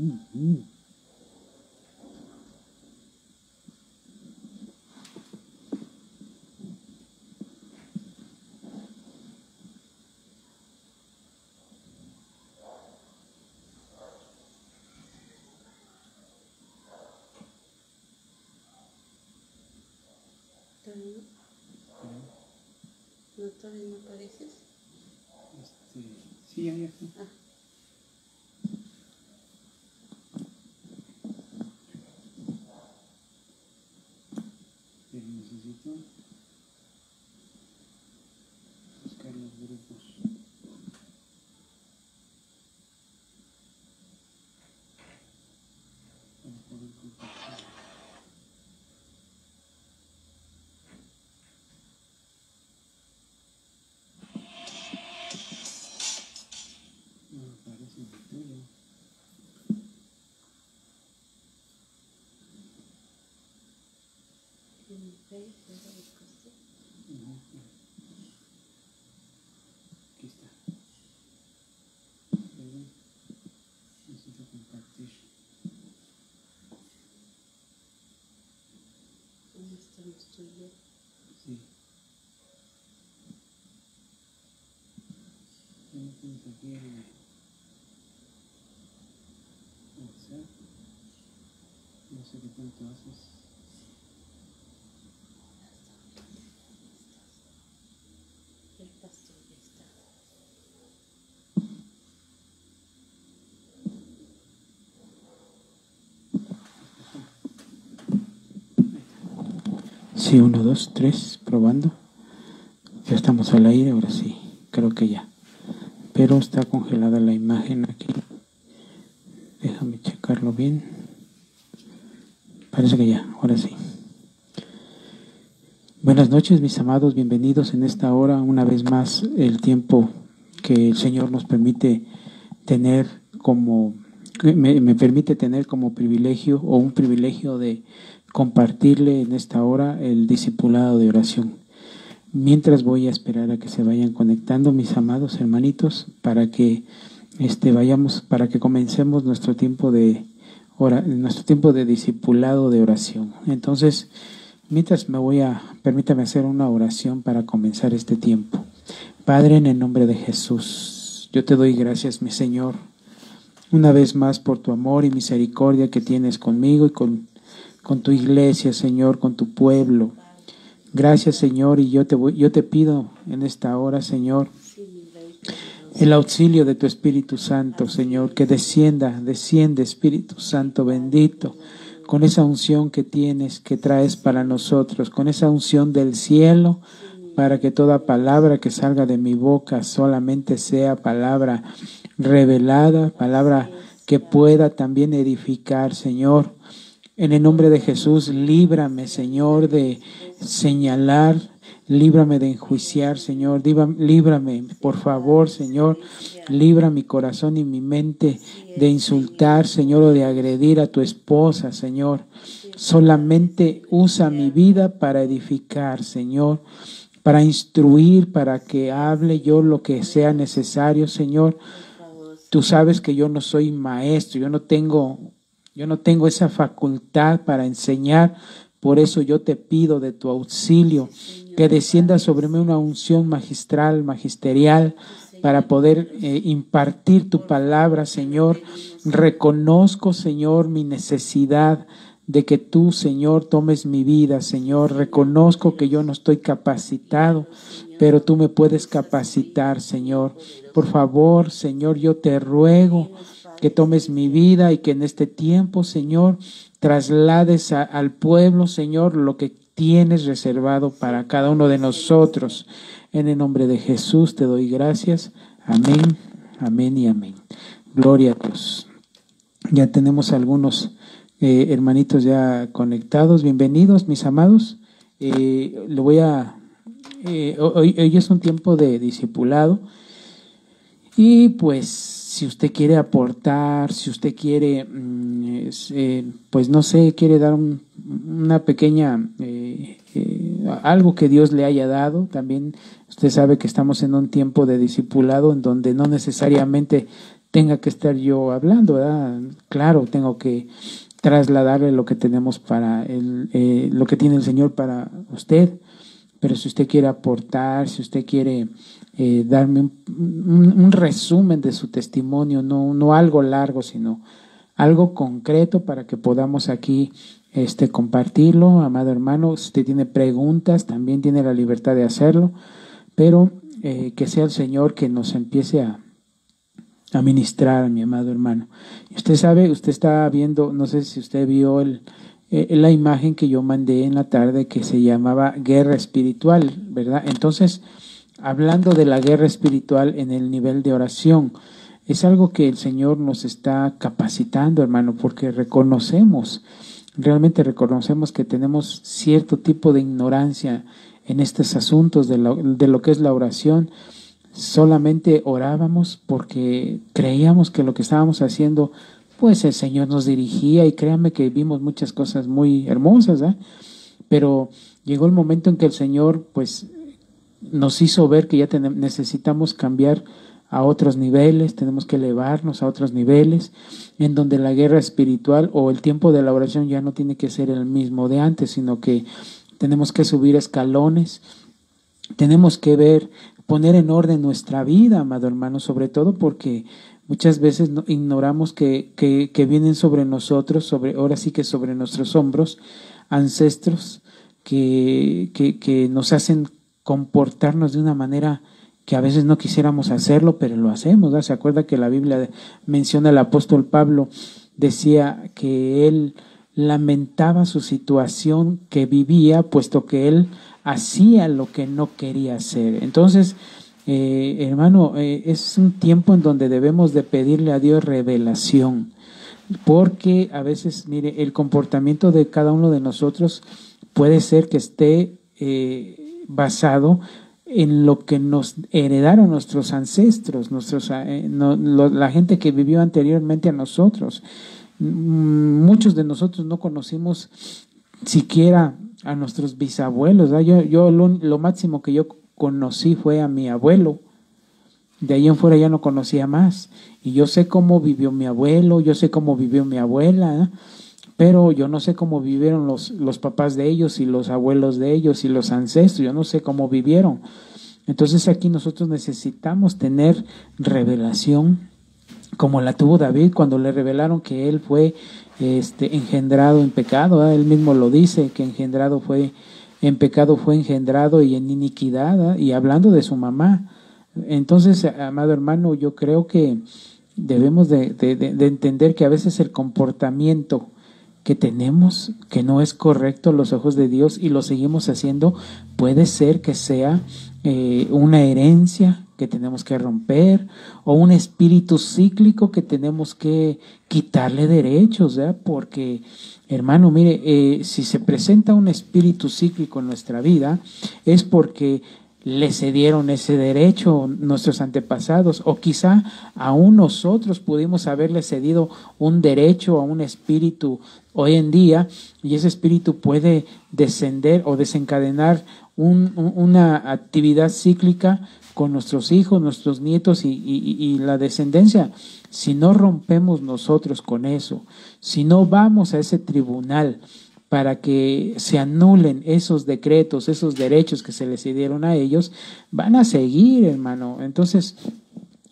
¿No todavía no apareces? Sí, ahí está. Pero necesito buscar los grupos para poder compartir. No aparece el tuyo. En Facebook, ¿lo buscaste? Aquí está. Pero necesito compartir. ¿Dónde estamos tú y yo? Sí. Ya no tienes aquí el WhatsApp. No sé qué tanto haces. El pastor ya está. Sí, 1, 2, 3, probando. Ya estamos al aire, ahora sí, creo que ya. Pero está congelada la imagen aquí. Déjame checarlo bien. Parece que ya, ahora sí. Buenas noches, mis amados, bienvenidos en esta hora, una vez más, el tiempo que el Señor nos permite tener me permite tener como privilegio o un privilegio de compartirle en esta hora el discipulado de oración. Mientras voy a esperar a que se vayan conectando mis amados hermanitos para que para que comencemos nuestro tiempo de discipulado de oración. Entonces, mientras permítame hacer una oración para comenzar este tiempo. Padre, en el nombre de Jesús, yo te doy gracias, mi Señor, una vez más por tu amor y misericordia que tienes conmigo y con tu iglesia, Señor, con tu pueblo. Gracias, Señor, y yo te pido en esta hora, Señor, el auxilio de tu Espíritu Santo, Señor, que desciende, Espíritu Santo bendito, con esa unción que tienes, que traes para nosotros, con esa unción del cielo, para que toda palabra que salga de mi boca solamente sea palabra revelada, palabra que pueda también edificar, Señor. En el nombre de Jesús, líbrame, Señor, de señalar, líbrame de enjuiciar, Señor, líbrame, por favor, Señor, libra mi corazón y mi mente de insultar, Señor, o de agredir a tu esposa, Señor. Solamente usa mi vida para edificar, Señor, para instruir, para que hable yo lo que sea necesario, Señor. Tú sabes que yo no soy maestro, yo no tengo esa facultad para enseñar, por eso yo te pido de tu auxilio, que descienda sobre mí una unción magisterial, para poder impartir tu palabra, Señor. Reconozco, Señor, mi necesidad de que tú, Señor, tomes mi vida, Señor. Reconozco que yo no estoy capacitado, pero tú me puedes capacitar, Señor. Por favor, Señor, yo te ruego que tomes mi vida y que en este tiempo, Señor, traslades al pueblo, Señor, lo que tienes reservado para cada uno de nosotros. En el nombre de Jesús te doy gracias. Amén, amén y amén. Gloria a Dios. Ya tenemos algunos hermanitos ya conectados. Bienvenidos, mis amados. Hoy es un tiempo de discipulado. Y pues si usted quiere aportar, si usted quiere, pues no sé, quiere dar una pequeña, algo que Dios le haya dado. También usted sabe que estamos en un tiempo de discipulado en donde no necesariamente tenga que estar yo hablando, ¿verdad? Claro, tengo que trasladarle lo que tenemos para lo que tiene el Señor para usted, pero si usted quiere aportar, si usted quiere darme un resumen de su testimonio, no algo largo, sino algo concreto para que podamos aquí compartirlo, amado hermano. Si usted tiene preguntas, también tiene la libertad de hacerlo, pero que sea el Señor que nos empiece a ministrar, mi amado hermano. Usted sabe, usted está viendo, no sé si usted vio la imagen que yo mandé en la tarde que se llamaba guerra espiritual, ¿verdad? Entonces, hablando de la guerra espiritual en el nivel de oración, es algo que el Señor nos está capacitando, hermano, porque realmente reconocemos que tenemos cierto tipo de ignorancia en estos asuntos de lo que es la oración. Solamente orábamos porque creíamos que lo que estábamos haciendo, pues el Señor nos dirigía, y créanme que vimos muchas cosas muy hermosas, ¿eh? Pero llegó el momento en que el Señor pues nos hizo ver que ya necesitamos cambiar a otros niveles, tenemos que elevarnos a otros niveles, en donde la guerra espiritual o el tiempo de la oración ya no tiene que ser el mismo de antes, sino que tenemos que subir escalones, tenemos que poner en orden nuestra vida, amado hermano, sobre todo porque muchas veces ignoramos que vienen sobre nosotros, ahora sí que sobre nuestros hombros, ancestros que nos hacen comportarnos de una manera que a veces no quisiéramos hacerlo, pero lo hacemos, ¿verdad? ¿Se acuerda que la Biblia menciona, el apóstol Pablo decía que él lamentaba su situación que vivía, puesto que él hacía lo que no quería hacer? Entonces, hermano, es un tiempo en donde debemos de pedirle a Dios revelación, porque a veces, mire, el comportamiento de cada uno de nosotros puede ser que esté basado en lo que nos heredaron nuestros ancestros, la gente que vivió anteriormente a nosotros. Muchos de nosotros no conocimos siquiera a nuestros bisabuelos, ¿verdad? Yo lo máximo que yo conocí fue a mi abuelo. De ahí en fuera ya no conocía más. Y yo sé cómo vivió mi abuelo, yo sé cómo vivió mi abuela, ¿eh? Pero yo no sé cómo vivieron los papás de ellos y los abuelos de ellos y los ancestros, yo no sé cómo vivieron. Entonces aquí nosotros necesitamos tener revelación, como la tuvo David cuando le revelaron que él fue engendrado en pecado, ¿eh? Él mismo lo dice, que en pecado fue engendrado y en iniquidad, ¿eh? Y hablando de su mamá. Entonces, amado hermano, yo creo que debemos de entender que a veces el comportamiento que tenemos, que no es correcto a los ojos de Dios y lo seguimos haciendo, puede ser que sea una herencia que tenemos que romper, o un espíritu cíclico que tenemos que quitarle derechos, ¿eh? Porque, hermano, mire, si se presenta un espíritu cíclico en nuestra vida, es porque le cedieron ese derecho nuestros antepasados, o quizá aún nosotros pudimos haberle cedido un derecho a un espíritu hoy en día, y ese espíritu puede descender o desencadenar una actividad cíclica con nuestros hijos, nuestros nietos y la descendencia. Si no rompemos nosotros con eso, si no vamos a ese tribunal para que se anulen esos decretos, esos derechos que se les dieron a ellos, van a seguir, hermano. Entonces,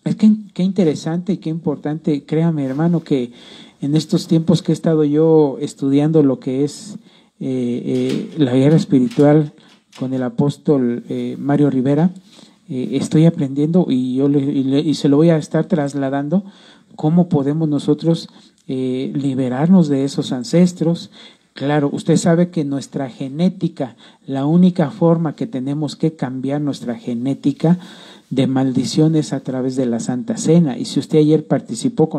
es que qué interesante y qué importante, créame, hermano, que en estos tiempos que he estado yo estudiando lo que es la guerra espiritual con el apóstol Mario Rivera, estoy aprendiendo y se lo voy a estar trasladando cómo podemos nosotros liberarnos de esos ancestros. Claro, usted sabe que nuestra genética, la única forma que tenemos que cambiar nuestra genética de maldiciones a través de la Santa Cena. Y si usted ayer participó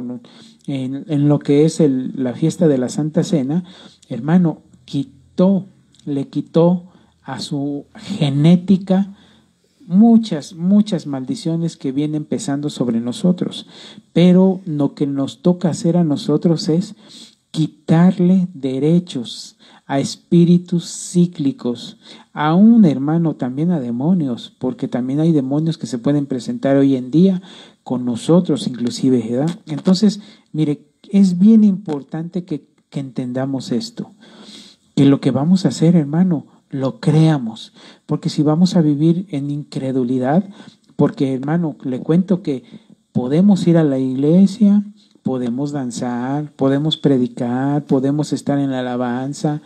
en lo que es la fiesta de la Santa Cena, hermano, le quitó a su genética muchas maldiciones que vienen pesando sobre nosotros. Pero lo que nos toca hacer a nosotros es quitarle derechos a espíritus cíclicos, a un hermano, también a demonios, porque también hay demonios que se pueden presentar hoy en día con nosotros inclusive, ¿verdad? Entonces, mire, es bien importante que entendamos esto, que lo que vamos a hacer, hermano, lo creamos, porque si vamos a vivir en incredulidad, porque hermano, le cuento que podemos ir a la iglesia, podemos danzar, podemos predicar, podemos estar en la alabanza,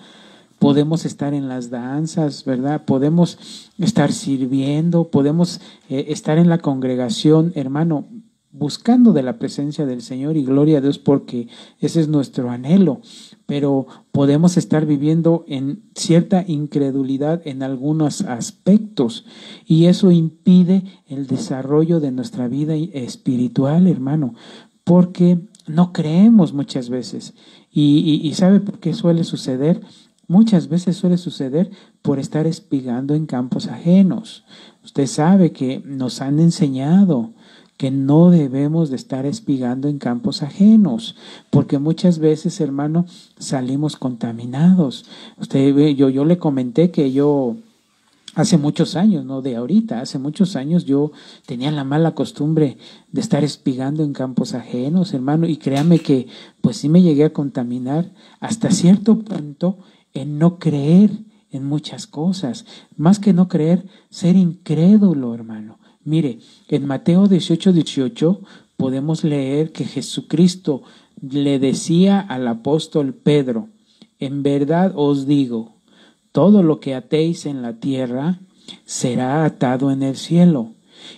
podemos estar en las danzas, ¿verdad? Podemos estar sirviendo, podemos estar en la congregación, hermano, buscando de la presencia del Señor y gloria a Dios porque ese es nuestro anhelo, pero podemos estar viviendo en cierta incredulidad en algunos aspectos y eso impide el desarrollo de nuestra vida espiritual, hermano, porque no creemos muchas veces y ¿sabe por qué suele suceder? Muchas veces suele suceder por estar espigando en campos ajenos. Usted sabe que nos han enseñado que no debemos de estar espigando en campos ajenos, porque muchas veces, hermano, salimos contaminados. Usted ve, yo le comenté que yo hace muchos años, no de ahorita, hace muchos años yo tenía la mala costumbre de estar espigando en campos ajenos, hermano, y créame que pues sí me llegué a contaminar hasta cierto punto en no creer en muchas cosas, más que no creer, ser incrédulo, hermano. Mire, en Mateo 18:18 podemos leer que Jesucristo le decía al apóstol Pedro, en verdad os digo, todo lo que atéis en la tierra será atado en el cielo,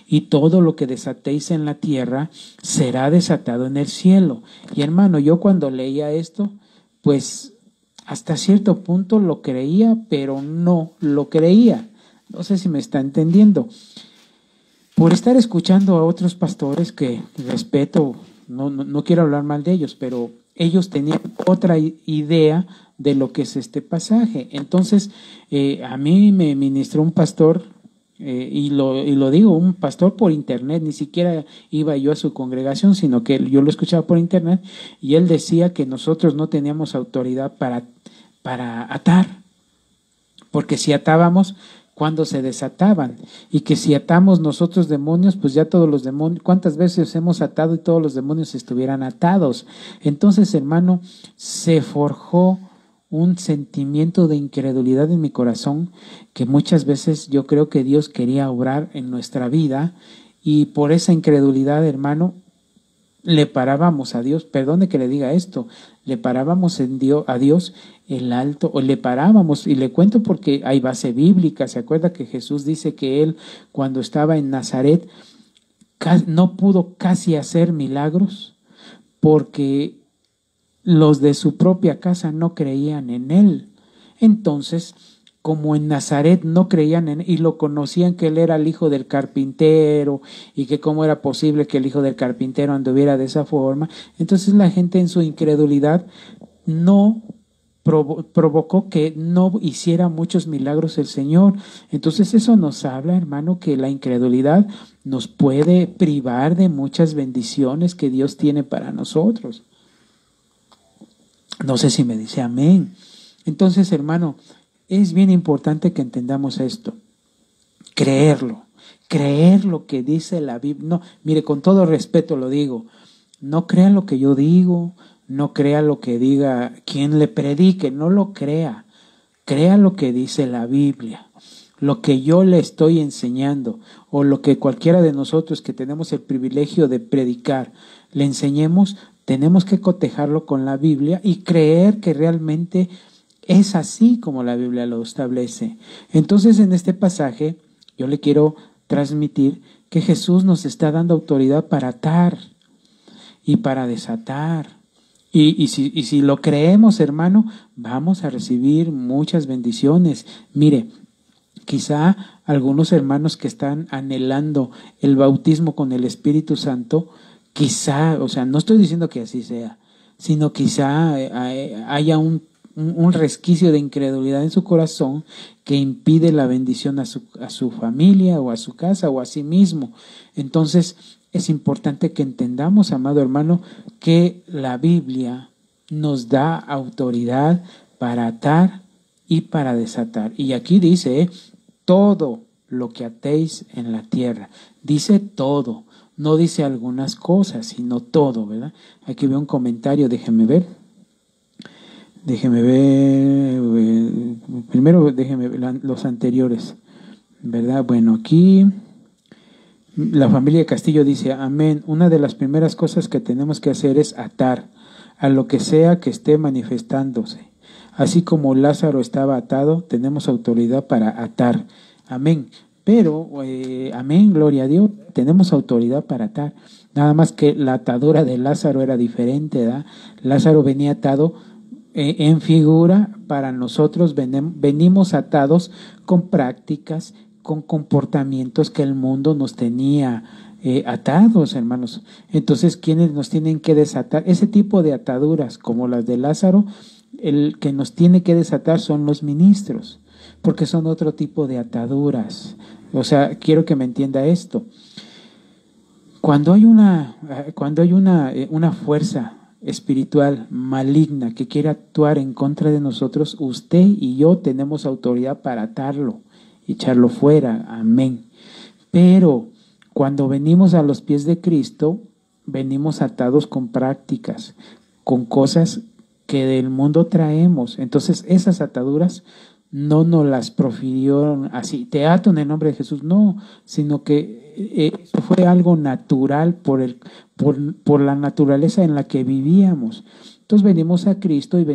y todo lo que desatéis en la tierra será desatado en el cielo. Y hermano, yo cuando leía esto, pues hasta cierto punto lo creía, pero no lo creía. No sé si me está entendiendo. Por estar escuchando a otros pastores que respeto, no quiero hablar mal de ellos, pero ellos tenían otra idea de lo que es este pasaje. Entonces, a mí me ministró un pastor, y lo digo, un pastor por internet, ni siquiera iba yo a su congregación, sino que yo lo escuchaba por internet, y él decía que nosotros no teníamos autoridad para atar, porque si atábamos, cuando se desataban, y que si atamos nosotros demonios, pues ya todos los demonios, ¿cuántas veces hemos atado y todos los demonios estuvieran atados? Entonces, hermano, se forjó un sentimiento de incredulidad en mi corazón, que muchas veces yo creo que Dios quería obrar en nuestra vida, y por esa incredulidad, hermano, le parábamos a Dios, perdone que le diga esto, le parábamos a Dios el alto, o le parábamos, y le cuento porque hay base bíblica. ¿Se acuerda que Jesús dice que él cuando estaba en Nazaret no pudo casi hacer milagros porque los de su propia casa no creían en él? Entonces, como en Nazaret no creían en él y lo conocían que él era el hijo del carpintero y que cómo era posible que el hijo del carpintero anduviera de esa forma, entonces la gente en su incredulidad no provocó que no hiciera muchos milagros el Señor. Entonces eso nos habla, hermano, que la incredulidad nos puede privar de muchas bendiciones que Dios tiene para nosotros. No sé si me dice amén. Entonces, hermano, es bien importante que entendamos esto, creer lo que dice la Biblia. No, mire, con todo respeto lo digo, no crea lo que yo digo, no crea lo que diga quien le predique, no lo crea, crea lo que dice la Biblia, lo que yo le estoy enseñando, o lo que cualquiera de nosotros que tenemos el privilegio de predicar, le enseñemos, tenemos que cotejarlo con la Biblia y creer que realmente es así como la Biblia lo establece. Entonces, en este pasaje, yo le quiero transmitir que Jesús nos está dando autoridad para atar y para desatar. Y si lo creemos, hermano, vamos a recibir muchas bendiciones. Mire, quizá algunos hermanos que están anhelando el bautismo con el Espíritu Santo, quizá, o sea, no estoy diciendo que así sea, sino quizá haya un resquicio de incredulidad en su corazón que impide la bendición a su familia o a su casa o a sí mismo. Entonces es importante que entendamos, amado hermano, que la Biblia nos da autoridad para atar y para desatar. Y aquí dice, todo lo que atéis en la tierra. Dice todo. No dice algunas cosas, sino todo, ¿verdad? Aquí veo un comentario, déjeme ver. Primero déjeme ver los anteriores, ¿verdad? Bueno, aquí la familia Castillo dice, amén, una de las primeras cosas que tenemos que hacer es atar a lo que sea que esté manifestándose. Así como Lázaro estaba atado, tenemos autoridad para atar. Amén. Pero, amén, gloria a Dios, tenemos autoridad para atar. Nada más que la atadura de Lázaro era diferente, ¿verdad? Lázaro venía atado en figura, para nosotros venimos atados con prácticas, con comportamientos que el mundo nos tenía atados, hermanos. Entonces, ¿quiénes nos tienen que desatar? Ese tipo de ataduras, como las de Lázaro, el que nos tiene que desatar son los ministros, porque son otro tipo de ataduras. O sea, quiero que me entienda esto. Cuando hay una fuerza espiritual maligna que quiere actuar en contra de nosotros, usted y yo tenemos autoridad para atarlo, echarlo fuera, amén. Pero cuando venimos a los pies de Cristo, venimos atados con prácticas, con cosas que del mundo traemos. Entonces esas ataduras no nos las profirieron así, te ato en el nombre de Jesús, no, sino que eso fue algo natural por la naturaleza en la que vivíamos. Entonces venimos a Cristo y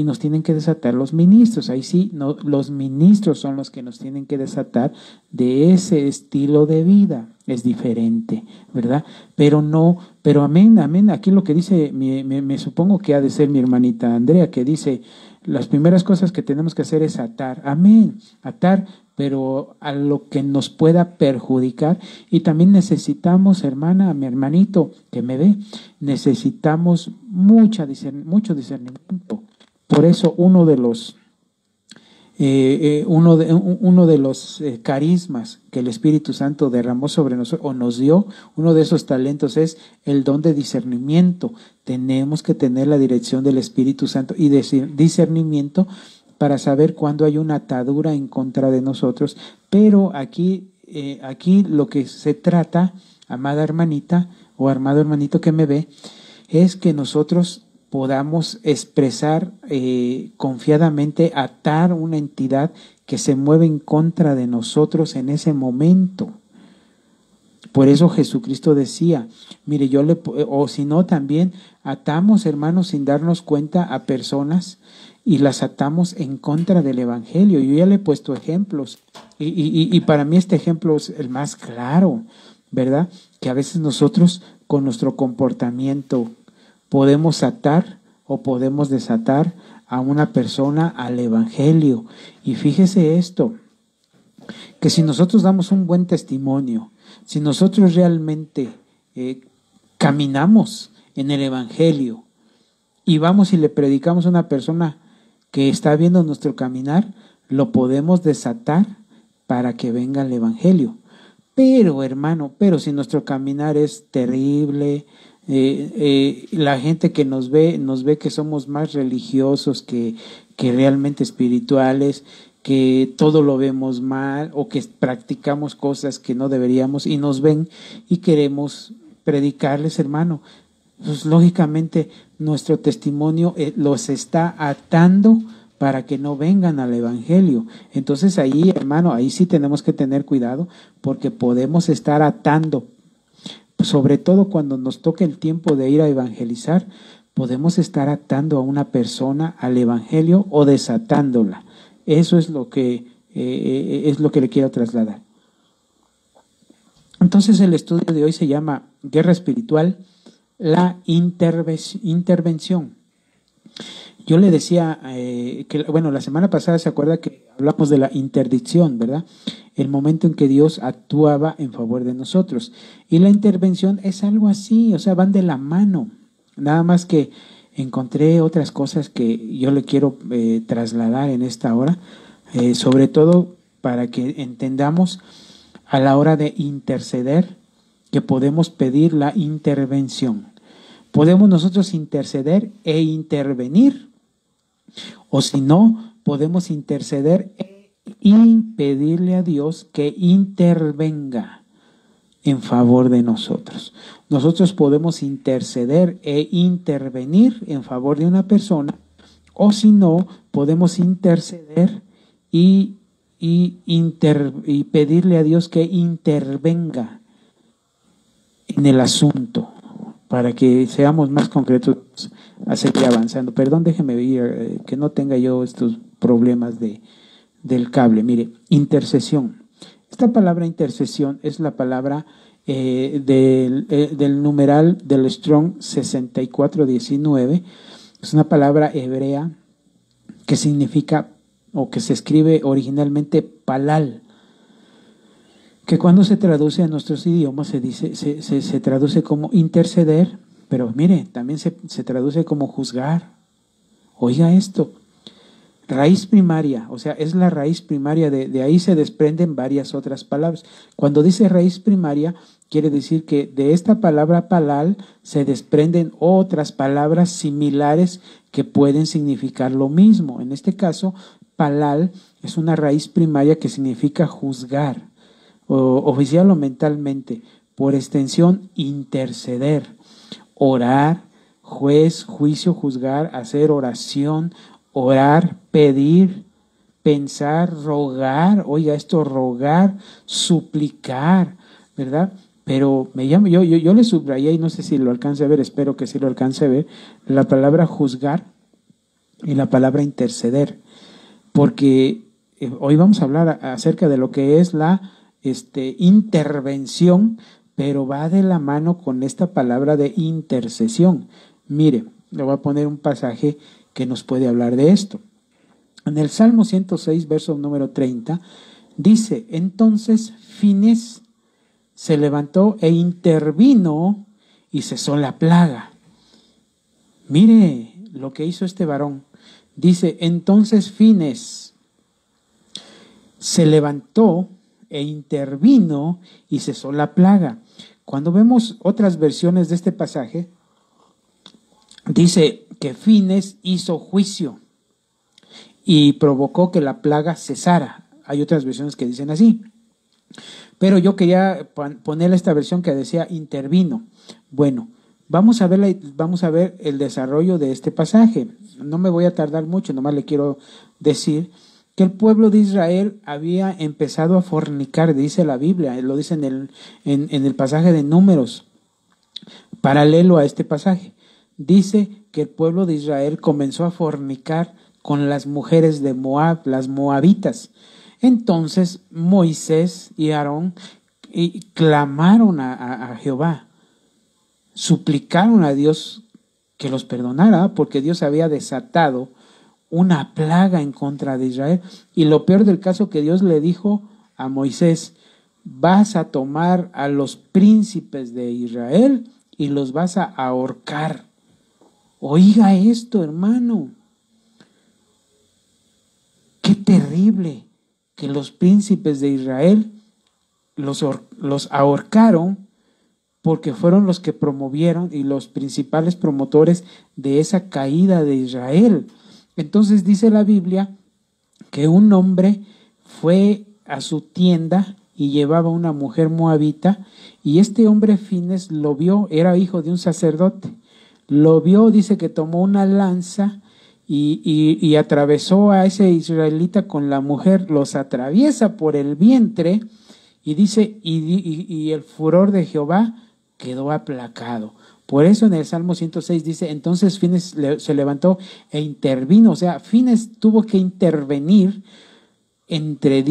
nos tienen que desatar los ministros. Ahí sí, no, los ministros son los que nos tienen que desatar de ese estilo de vida. Es diferente, ¿verdad? Pero amén, amén. Aquí lo que dice, me supongo que ha de ser mi hermanita Andrea, que dice, las primeras cosas que tenemos que hacer es atar. Amén, atar, pero a lo que nos pueda perjudicar. Y también necesitamos, hermana, mi hermanito que me ve, necesitamos mucho discernimiento. Por eso uno de los carismas que el Espíritu Santo derramó sobre nosotros o nos dio, uno de esos talentos es el don de discernimiento. Tenemos que tener la dirección del Espíritu Santo y discernimiento para saber cuándo hay una atadura en contra de nosotros. Pero aquí lo que se trata, amada hermanita o amado hermanito que me ve, es que nosotros podamos expresar confiadamente, atar una entidad que se mueve en contra de nosotros en ese momento. Por eso Jesucristo decía, mire, o si no, también atamos, hermanos, sin darnos cuenta a personas y las atamos en contra del Evangelio. Yo ya le he puesto ejemplos y para mí este ejemplo es el más claro, ¿verdad? Que a veces nosotros con nuestro comportamiento podemos atar o podemos desatar a una persona al Evangelio. Y fíjese esto, que si nosotros damos un buen testimonio, si nosotros realmente caminamos en el Evangelio y vamos y le predicamos a una persona que está viendo nuestro caminar, lo podemos desatar para que venga el Evangelio. Pero, hermano, si nuestro caminar es terrible, la gente que nos ve que somos más religiosos que realmente espirituales, que todo lo vemos mal o que practicamos cosas que no deberíamos y nos ven y queremos predicarles, hermano, pues lógicamente nuestro testimonio los está atando para que no vengan al Evangelio. Entonces ahí, hermano, ahí sí tenemos que tener cuidado porque podemos estar atando, sobre todo cuando nos toque el tiempo de ir a evangelizar, podemos estar atando a una persona al Evangelio o desatándola. Eso es lo que le quiero trasladar. Entonces el estudio de hoy se llama Guerra Espiritual, la intervención. Yo le decía la semana pasada se acuerda que hablamos de la interdicción, ¿verdad? El momento en que Dios actuaba en favor de nosotros. Y la intervención es algo así, o sea, van de la mano. Nada más que encontré otras cosas que yo le quiero trasladar en esta hora, sobre todo para que entendamos a la hora de interceder que podemos pedir la intervención. Podemos nosotros interceder e intervenir, o si no, podemos interceder y pedirle a Dios que intervenga. en favor de nosotros. Nosotros podemos interceder e intervenir en favor de una persona, o si no, podemos interceder y pedirle a Dios que intervenga en el asunto para que seamos más concretos a seguir avanzando. Perdón, déjeme ver que no tenga yo estos problemas del cable. Mire, intercesión. Esta palabra intercesión es la palabra del numeral del Strong 6419. Es una palabra hebrea que significa, o que se escribe originalmente palal, que cuando se traduce a nuestros idiomas se traduce como interceder, pero mire, también se traduce como juzgar. Oiga esto, raíz primaria, o sea, es la raíz primaria, de ahí se desprenden varias otras palabras. Cuando dice raíz primaria, quiere decir que de esta palabra palal se desprenden otras palabras similares que pueden significar lo mismo. En este caso, palal es una raíz primaria que significa juzgar, oficial o mentalmente, por extensión interceder, orar, juez, juicio, juzgar, hacer oración, orar, pedir, pensar, rogar, oiga esto, rogar, suplicar, ¿verdad? Pero yo le subrayé, y no sé si lo alcance a ver, espero que sí lo alcance a ver, la palabra juzgar y la palabra interceder, porque hoy vamos a hablar acerca de lo que es la intervención, pero va de la mano con esta palabra de intercesión. Mire, le voy a poner un pasaje que nos puede hablar de esto. En el Salmo 106, verso número 30, dice: entonces Finés se levantó e intervino y cesó la plaga. Mire lo que hizo este varón. Dice, entonces Finés se levantó e intervino y cesó la plaga. Cuando vemos otras versiones de este pasaje, dice que Finés hizo juicio y provocó que la plaga cesara. Hay otras versiones que dicen así, pero yo quería poner esta versión que decía intervino. Bueno, vamos a ver el desarrollo de este pasaje. No me voy a tardar mucho, nomás le quiero decir que el pueblo de Israel había empezado a fornicar, dice la Biblia, lo dice en el pasaje de Números, paralelo a este pasaje. Dice que el pueblo de Israel comenzó a fornicar con las mujeres de Moab, las moabitas. Entonces Moisés y Aarón clamaron a Jehová, suplicaron a Dios que los perdonara, porque Dios había desatado una plaga en contra de Israel. Y lo peor del caso, que Dios le dijo a Moisés: vas a tomar a los príncipes de Israel y los vas a ahorcar. Oiga esto, hermano, qué terrible, que los príncipes de Israel los ahorcaron, porque fueron los que promovieron y los principales promotores de esa caída de Israel. Entonces dice la Biblia que un hombre fue a su tienda y llevaba una mujer moabita, y este hombre Finés lo vio, era hijo de un sacerdote, lo vio, dice que tomó una lanza y atravesó a ese israelita con la mujer, los atraviesa por el vientre, y dice, y el furor de Jehová quedó aplacado. Por eso en el Salmo 106 dice, entonces Finés se levantó e intervino. O sea, Finés tuvo que intervenir entre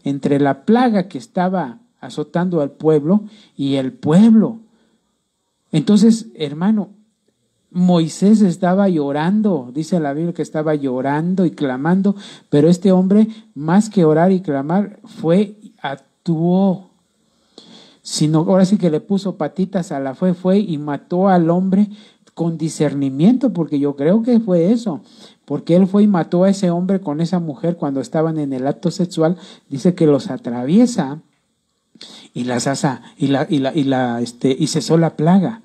entre la plaga que estaba azotando al pueblo y el pueblo. Entonces, hermano, Moisés estaba llorando, dice la Biblia que estaba llorando y clamando, pero este hombre, más que orar y clamar, actuó. Sino ahora sí que le puso patitas a la fue y mató al hombre con discernimiento, porque yo creo que fue eso, porque él fue y mató a ese hombre con esa mujer cuando estaban en el acto sexual. Dice que los atraviesa y las asa y cesó la plaga.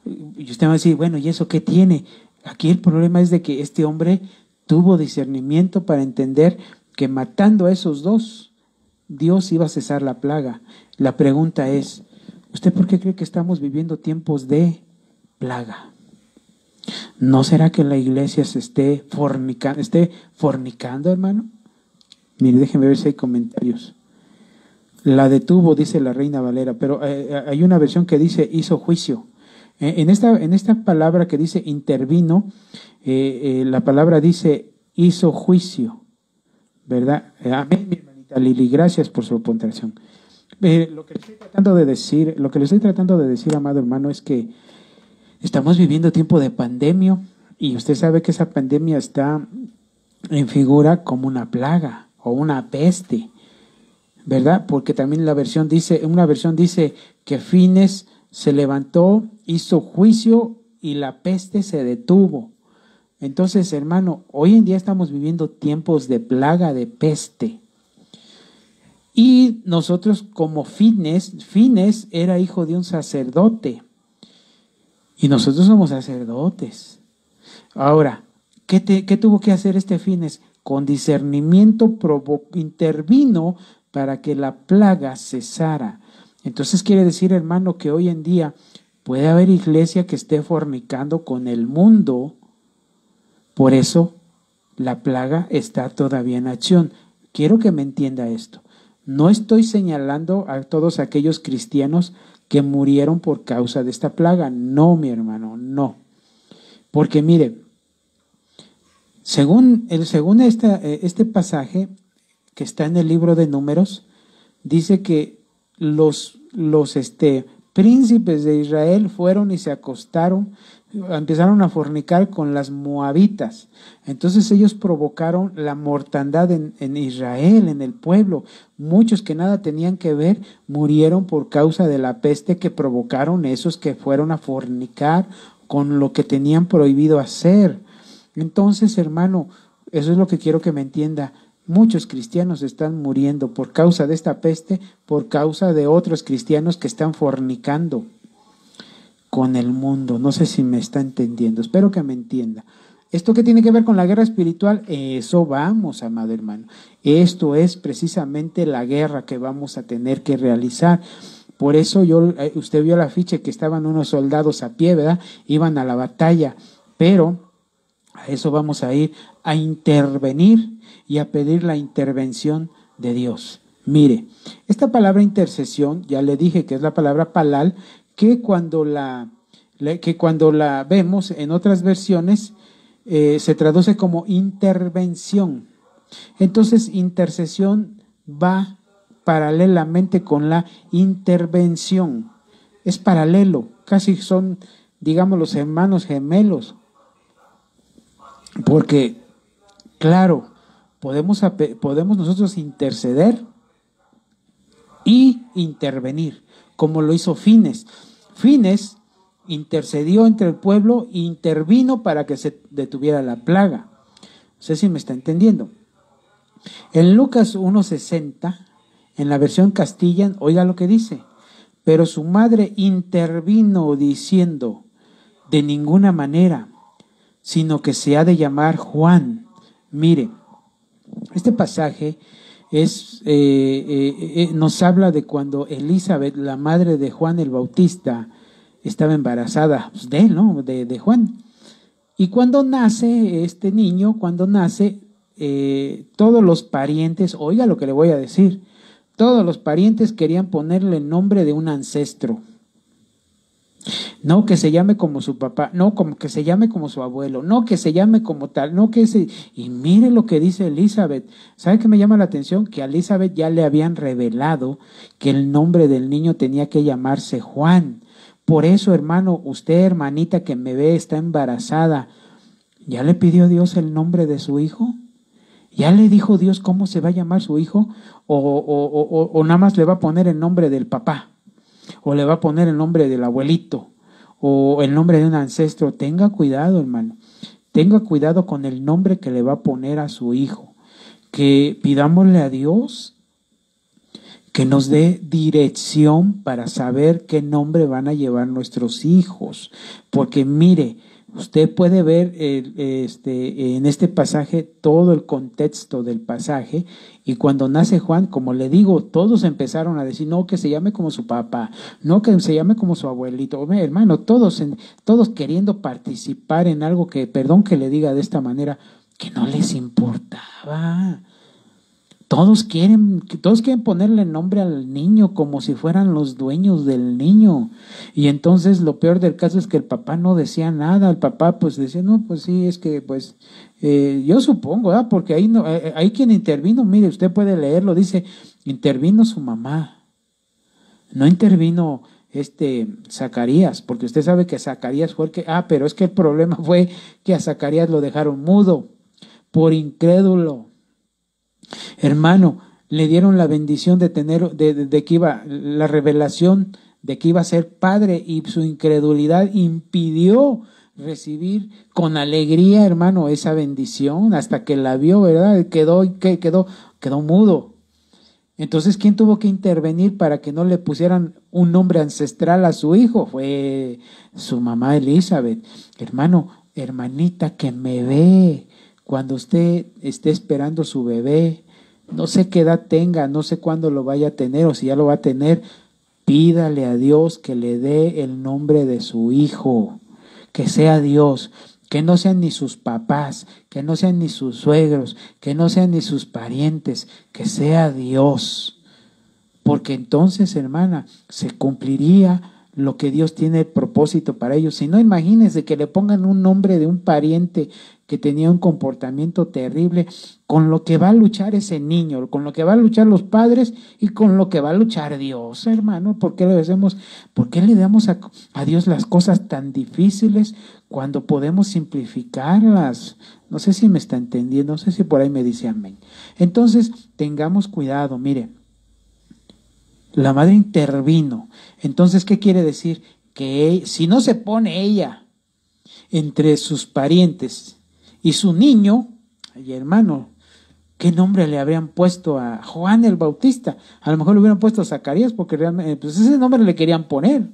Y usted va a decir, bueno, ¿y eso qué tiene? Aquí el problema es de que este hombre tuvo discernimiento para entender que matando a esos dos Dios iba a cesar la plaga. La pregunta es, ¿usted por qué cree que estamos viviendo tiempos de plaga? ¿No será que la iglesia se esté fornicando, hermano? Mire, déjenme ver si hay comentarios. La detuvo, dice la Reina Valera, pero hay una versión que dice hizo juicio. En esta palabra que dice intervino, la palabra dice hizo juicio, ¿verdad? Amén, mi hermanita Lili, gracias por su aportación. Lo que le estoy tratando de decir, amado hermano, es que estamos viviendo tiempo de pandemia y usted sabe que esa pandemia está en figura como una plaga o una peste, ¿verdad? Porque también una versión dice que Fines se levantó, hizo juicio y la peste se detuvo. Entonces, hermano, hoy en día estamos viviendo tiempos de plaga, de peste. Y nosotros como Fines era hijo de un sacerdote. Y nosotros somos sacerdotes. Ahora, ¿qué tuvo que hacer este Fines? Con discernimiento intervino para que la plaga cesara. Entonces quiere decir, hermano, que hoy en día puede haber iglesia que esté fornicando con el mundo. Por eso la plaga está todavía en acción. Quiero que me entienda esto. No estoy señalando a todos aquellos cristianos que murieron por causa de esta plaga. No, mi hermano, no. Porque mire, según este pasaje que está en el libro de Números, dice que los príncipes de Israel fueron y se acostaron, empezaron a fornicar con las moabitas. Entonces ellos provocaron la mortandad en Israel, en el pueblo. Muchos que nada tenían que ver murieron por causa de la peste que provocaron esos que fueron a fornicar con lo que tenían prohibido hacer. Entonces, hermano, eso es lo que quiero que me entienda. Muchos cristianos están muriendo por causa de esta peste, por causa de otros cristianos que están fornicando con el mundo. No sé si me está entendiendo, espero que me entienda. ¿Esto qué tiene que ver con la guerra espiritual? Eso vamos, amado hermano. Esto es precisamente la guerra que vamos a tener que realizar. Por eso usted vio el afiche que estaban unos soldados a pie, ¿verdad? Iban a la batalla, pero a eso vamos a ir, a intervenir y a pedir la intervención de Dios. Mire, esta palabra intercesión, ya le dije que es la palabra palal, que cuando la vemos en otras versiones, se traduce como intervención. Entonces, intercesión va paralelamente con la intervención. Es paralelo, casi son, digamos, los hermanos gemelos. Porque, claro, podemos nosotros interceder y intervenir, como lo hizo Fines. Fines intercedió entre el pueblo e intervino para que se detuviera la plaga. No sé si me está entendiendo. En Lucas 1:60, en la versión Castilla, oiga lo que dice. Pero su madre intervino diciendo, de ninguna manera, sino que se ha de llamar Juan. Mire, este pasaje nos habla de cuando Elizabeth, la madre de Juan el Bautista, estaba embarazada de él, ¿no? De Juan. Y cuando nace este niño, todos los parientes, oiga lo que le voy a decir, todos los parientes querían ponerle el nombre de un ancestro. No que se llame como su papá, no como que se llame como su abuelo, no que se llame como tal, no que se... Y mire lo que dice Elizabeth. ¿Sabe qué me llama la atención? Que a Elizabeth ya le habían revelado que el nombre del niño tenía que llamarse Juan. Por eso, hermano, usted, hermanita que me ve, está embarazada. ¿Ya le pidió a Dios el nombre de su hijo? ¿Ya le dijo Dios cómo se va a llamar su hijo? ¿O nada más le va a poner el nombre del papá? ¿O le va a poner el nombre del abuelito? ¿O el nombre de un ancestro? Tenga cuidado, hermano. Tenga cuidado con el nombre que le va a poner a su hijo. Que pidámosle a Dios que nos dé dirección para saber qué nombre van a llevar nuestros hijos. Porque mire, Usted puede ver en este pasaje todo el contexto del pasaje, y cuando nace Juan, como le digo, todos empezaron a decir, no, que se llame como su papá, no, que se llame como su abuelito. Hermano, todos queriendo participar en algo que, perdón que le diga de esta manera, que no les importaba. Todos quieren ponerle nombre al niño como si fueran los dueños del niño. Y entonces lo peor del caso es que el papá no decía nada. El papá pues decía, no, pues sí, es que pues yo supongo, ¿verdad? Porque ahí no, ahí quien intervino, mire, usted puede leerlo, dice, intervino su mamá. No intervino Zacarías, porque usted sabe que Zacarías fue el que, pero es que el problema fue que a Zacarías lo dejaron mudo por incrédulo. Hermano, le dieron la bendición de tener, de que iba, la revelación de que iba a ser padre, y su incredulidad impidió recibir con alegría, hermano, esa bendición, hasta que la vio, ¿verdad? Quedó mudo. Entonces, ¿quién tuvo que intervenir para que no le pusieran un nombre ancestral a su hijo? Fue su mamá Elizabeth. Hermano, hermanita que me ve, cuando usted esté esperando su bebé, no sé qué edad tenga, no sé cuándo lo vaya a tener o si ya lo va a tener, pídale a Dios que le dé el nombre de su hijo, que sea Dios, que no sean ni sus papás, que no sean ni sus suegros, que no sean ni sus parientes, que sea Dios. Porque entonces, hermana, se cumpliría lo que Dios tiene el propósito para ellos. Si no, imagínense que le pongan un nombre de un pariente que tenía un comportamiento terrible, con lo que va a luchar ese niño, con lo que va a luchar los padres y con lo que va a luchar Dios, hermano. ¿Por qué le damos a Dios las cosas tan difíciles cuando podemos simplificarlas? No sé si me está entendiendo, no sé si por ahí me dice amén. Entonces, tengamos cuidado, mire. La madre intervino. Entonces, ¿qué quiere decir? Que si no se pone ella entre sus parientes y su niño, ay, hermano, ¿qué nombre le habrían puesto a Juan el Bautista? A lo mejor le hubieran puesto a Zacarías, porque realmente pues ese nombre le querían poner. No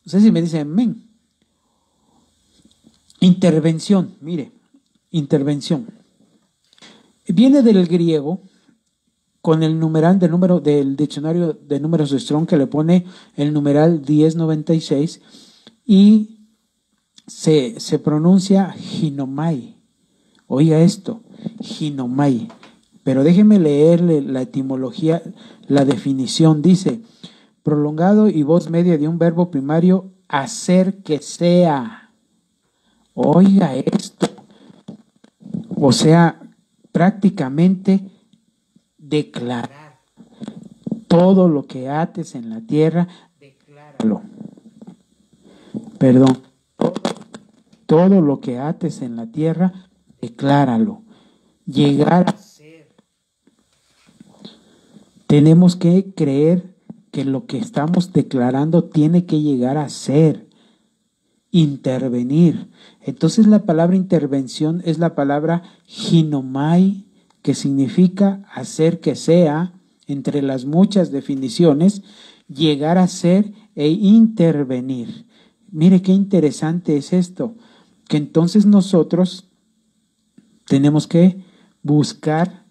sé si me dicen amén. Intervención, mire, intervención. Viene del griego, con el numeral del diccionario de números de Strong, que le pone el numeral 1096, y se pronuncia ginomai. Oiga esto, ginomai. Pero déjeme leerle la etimología, la definición. Dice, prolongado y voz media de un verbo primario, hacer que sea. Oiga esto. O sea, prácticamente declarar. Todo lo que ates en la tierra, decláralo. Perdón. Todo lo que ates en la tierra, decláralo. Llegar a ser. Tenemos que creer que lo que estamos declarando tiene que llegar a ser. Intervenir. Entonces la palabra intervención es la palabra ginomai, que significa hacer que sea, entre las muchas definiciones, llegar a ser e intervenir. Mire qué interesante es esto, que entonces nosotros tenemos que buscar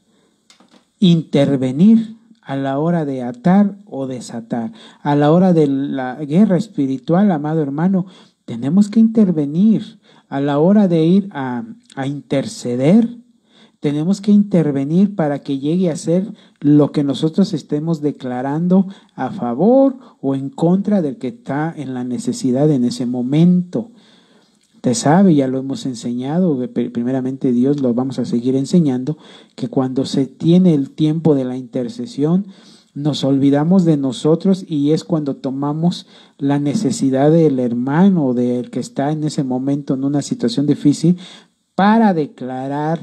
intervenir a la hora de atar o desatar, a la hora de la guerra espiritual, amado hermano, tenemos que intervenir. A la hora de ir a interceder, tenemos que intervenir para que llegue a ser lo que nosotros estemos declarando a favor o en contra del que está en la necesidad en ese momento. Usted sabe, ya lo hemos enseñado, primeramente Dios lo vamos a seguir enseñando, que cuando se tiene el tiempo de la intercesión, nos olvidamos de nosotros y es cuando tomamos la necesidad del hermano o del que está en ese momento en una situación difícil para declarar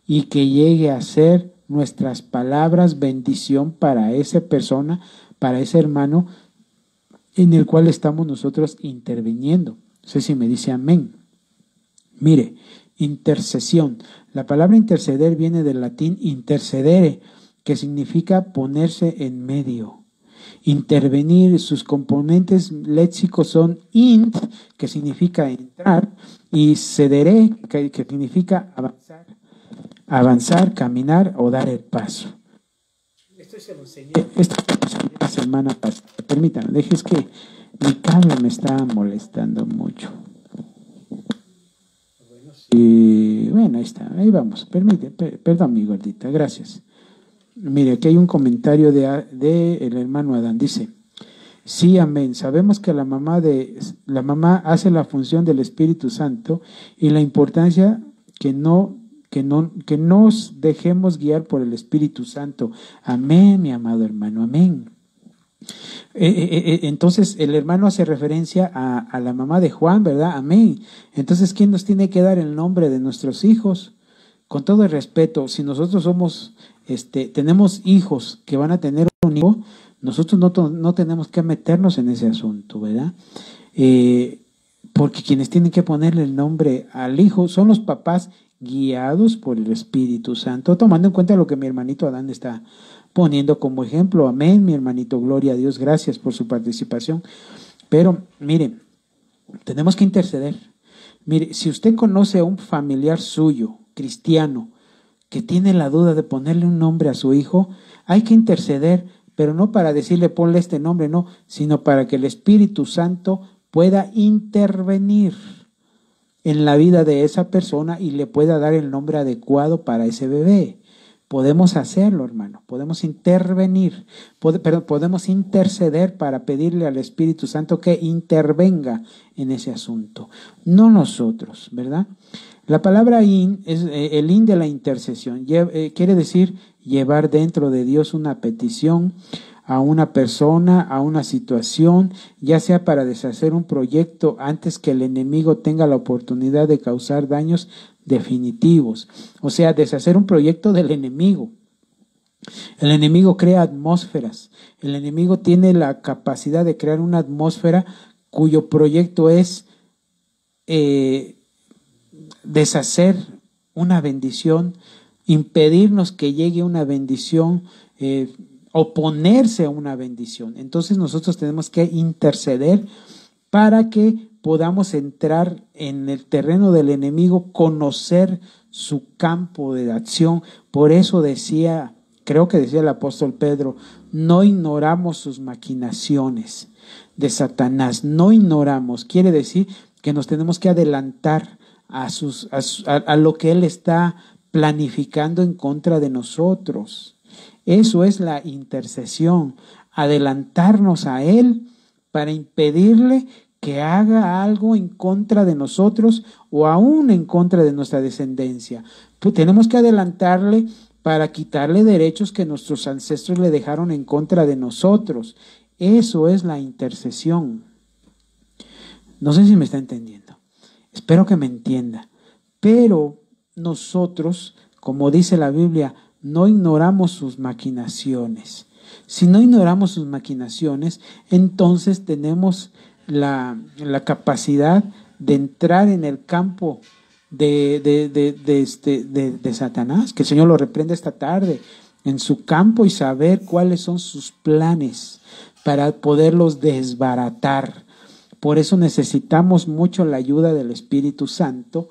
y que llegue a ser nuestras palabras bendición para esa persona, para ese hermano en el cual estamos nosotros interviniendo. No sé si me dice amén. Mire, intercesión. La palabra interceder viene del latín intercedere, que significa ponerse en medio. Intervenir, sus componentes léxicos son int, que significa entrar, y cedere, que significa avanzar, caminar o dar el paso. Esto se lo enseñé la semana pasada. Permítanme, dejes que mi cable me está molestando mucho. Y bueno, ahí está, ahí vamos. Perdón, mi gordita, gracias. Mire, aquí hay un comentario de el hermano Adán. Dice: sí, amén. Sabemos que la mamá hace la función del Espíritu Santo y la importancia que nos dejemos guiar por el Espíritu Santo. Amén, mi amado hermano, amén. Entonces el hermano hace referencia a la mamá de Juan, ¿verdad? Amén. Entonces, ¿quién nos tiene que dar el nombre de nuestros hijos? Con todo el respeto, si nosotros tenemos hijos que van a tener un hijo, nosotros no tenemos que meternos en ese asunto, ¿verdad? Porque quienes tienen que ponerle el nombre al hijo son los papás guiados por el Espíritu Santo, tomando en cuenta lo que mi hermanito Adán está poniendo como ejemplo. Amén, mi hermanito, gloria a Dios, gracias por su participación. Pero mire, tenemos que interceder. Mire, si usted conoce a un familiar suyo, cristiano, que tiene la duda de ponerle un nombre a su hijo, hay que interceder, pero no para decirle ponle este nombre, no, sino para que el Espíritu Santo pueda intervenir en la vida de esa persona y le pueda dar el nombre adecuado para ese bebé. Podemos hacerlo, hermano, podemos intervenir, podemos interceder para pedirle al Espíritu Santo que intervenga en ese asunto, no nosotros, ¿verdad? La palabra in es el in de la intercesión, quiere decir llevar dentro de Dios una petición a una persona, a una situación, ya sea para deshacer un proyecto antes que el enemigo tenga la oportunidad de causar daños definitivos. O sea, deshacer un proyecto del enemigo. El enemigo crea atmósferas. El enemigo tiene la capacidad de crear una atmósfera cuyo proyecto es deshacer una bendición, impedirnos que llegue una bendición, oponerse a una bendición. Entonces nosotros tenemos que interceder para que podamos entrar en el terreno del enemigo, conocer su campo de acción. Por eso decía, creo que decía el apóstol Pedro, no ignoramos sus maquinaciones de Satanás, no ignoramos, quiere decir que nos tenemos que adelantar a lo que él está planificando en contra de nosotros. Eso es la intercesión, adelantarnos a él para impedirle que haga algo en contra de nosotros o aún en contra de nuestra descendencia. Pues tenemos que adelantarle para quitarle derechos que nuestros ancestros le dejaron en contra de nosotros. Eso es la intercesión. No sé si me está entendiendo. Espero que me entienda. Pero nosotros, como dice la Biblia, no ignoramos sus maquinaciones. Si no ignoramos sus maquinaciones, entonces tenemos la capacidad de entrar en el campo de Satanás, que el Señor lo reprende esta tarde, en su campo, y saber cuáles son sus planes para poderlos desbaratar. Por eso necesitamos mucho la ayuda del Espíritu Santo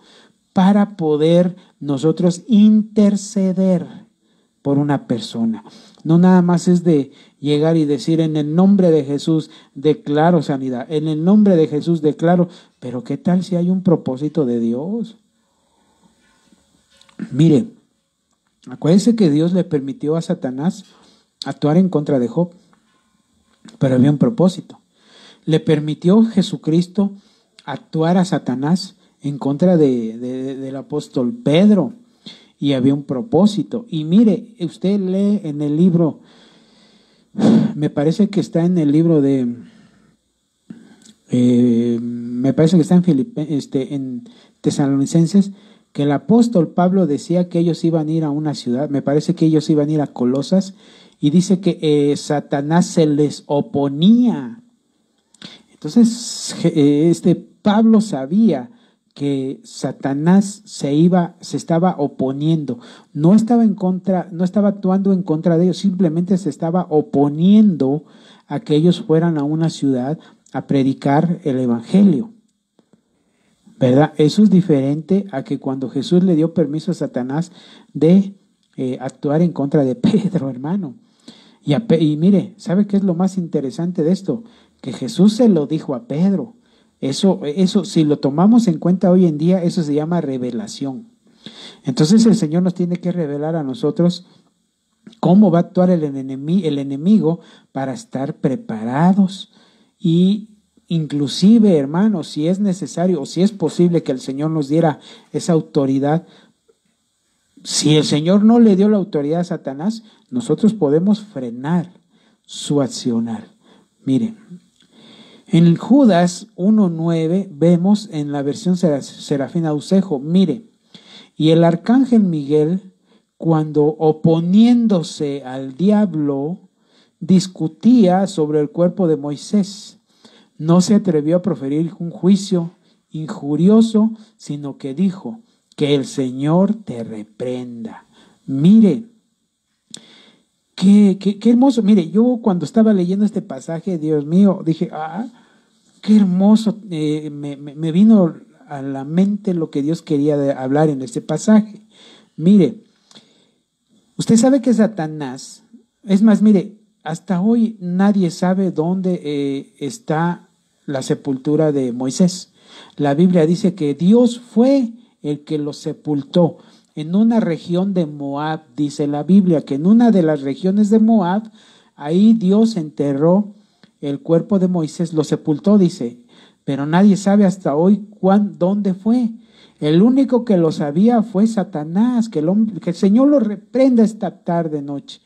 para poder nosotros interceder por una persona. No nada más es de llegar y decir en el nombre de Jesús declaro sanidad, en el nombre de Jesús declaro, pero ¿qué tal si hay un propósito de Dios? Mire, acuérdense que Dios le permitió a Satanás actuar en contra de Job, pero había un propósito. Le permitió Jesucristo actuar a Satanás en contra del apóstol Pedro, y había un propósito. Y mire, usted lee en el libro, me parece que está en el libro de, me parece que está en Tesalonicenses, que el apóstol Pablo decía que ellos iban a ir a una ciudad, me parece que ellos iban a ir a Colosas, y dice que Satanás se les oponía. Entonces, Pablo sabía que Satanás se estaba oponiendo, no estaba actuando en contra de ellos, simplemente se estaba oponiendo a que ellos fueran a una ciudad a predicar el evangelio, ¿verdad? Eso es diferente a que cuando Jesús le dio permiso a Satanás de actuar en contra de Pedro, hermano. Y mire, ¿sabe qué es lo más interesante de esto? Que Jesús se lo dijo a Pedro. Eso, si lo tomamos en cuenta hoy en día, eso se llama revelación. Entonces el Señor nos tiene que revelar a nosotros cómo va a actuar el enemigo para estar preparados. Y inclusive, hermanos, si es necesario o si es posible que el Señor nos diera esa autoridad, si el Señor no le dio la autoridad a Satanás, nosotros podemos frenar su accionar. Miren, en Judas 1:9 vemos en la versión Serafina Ucejo, mire, y el arcángel Miguel, cuando oponiéndose al diablo, discutía sobre el cuerpo de Moisés, no se atrevió a proferir un juicio injurioso, sino que dijo: que el Señor te reprenda. Mire, qué hermoso. Mire, yo cuando estaba leyendo este pasaje, Dios mío, dije, qué hermoso. Me vino a la mente lo que Dios quería hablar en este pasaje. Mire, usted sabe que Satanás, es más, mire, hasta hoy nadie sabe dónde está la sepultura de Moisés. La Biblia dice que Dios fue el que lo sepultó en una región de Moab. Dice la Biblia que en una de las regiones de Moab, ahí Dios enterró el cuerpo de Moisés, lo sepultó, dice, pero nadie sabe hasta hoy dónde fue. El único que lo sabía fue Satanás, que el Señor lo reprenda esta tarde, noche.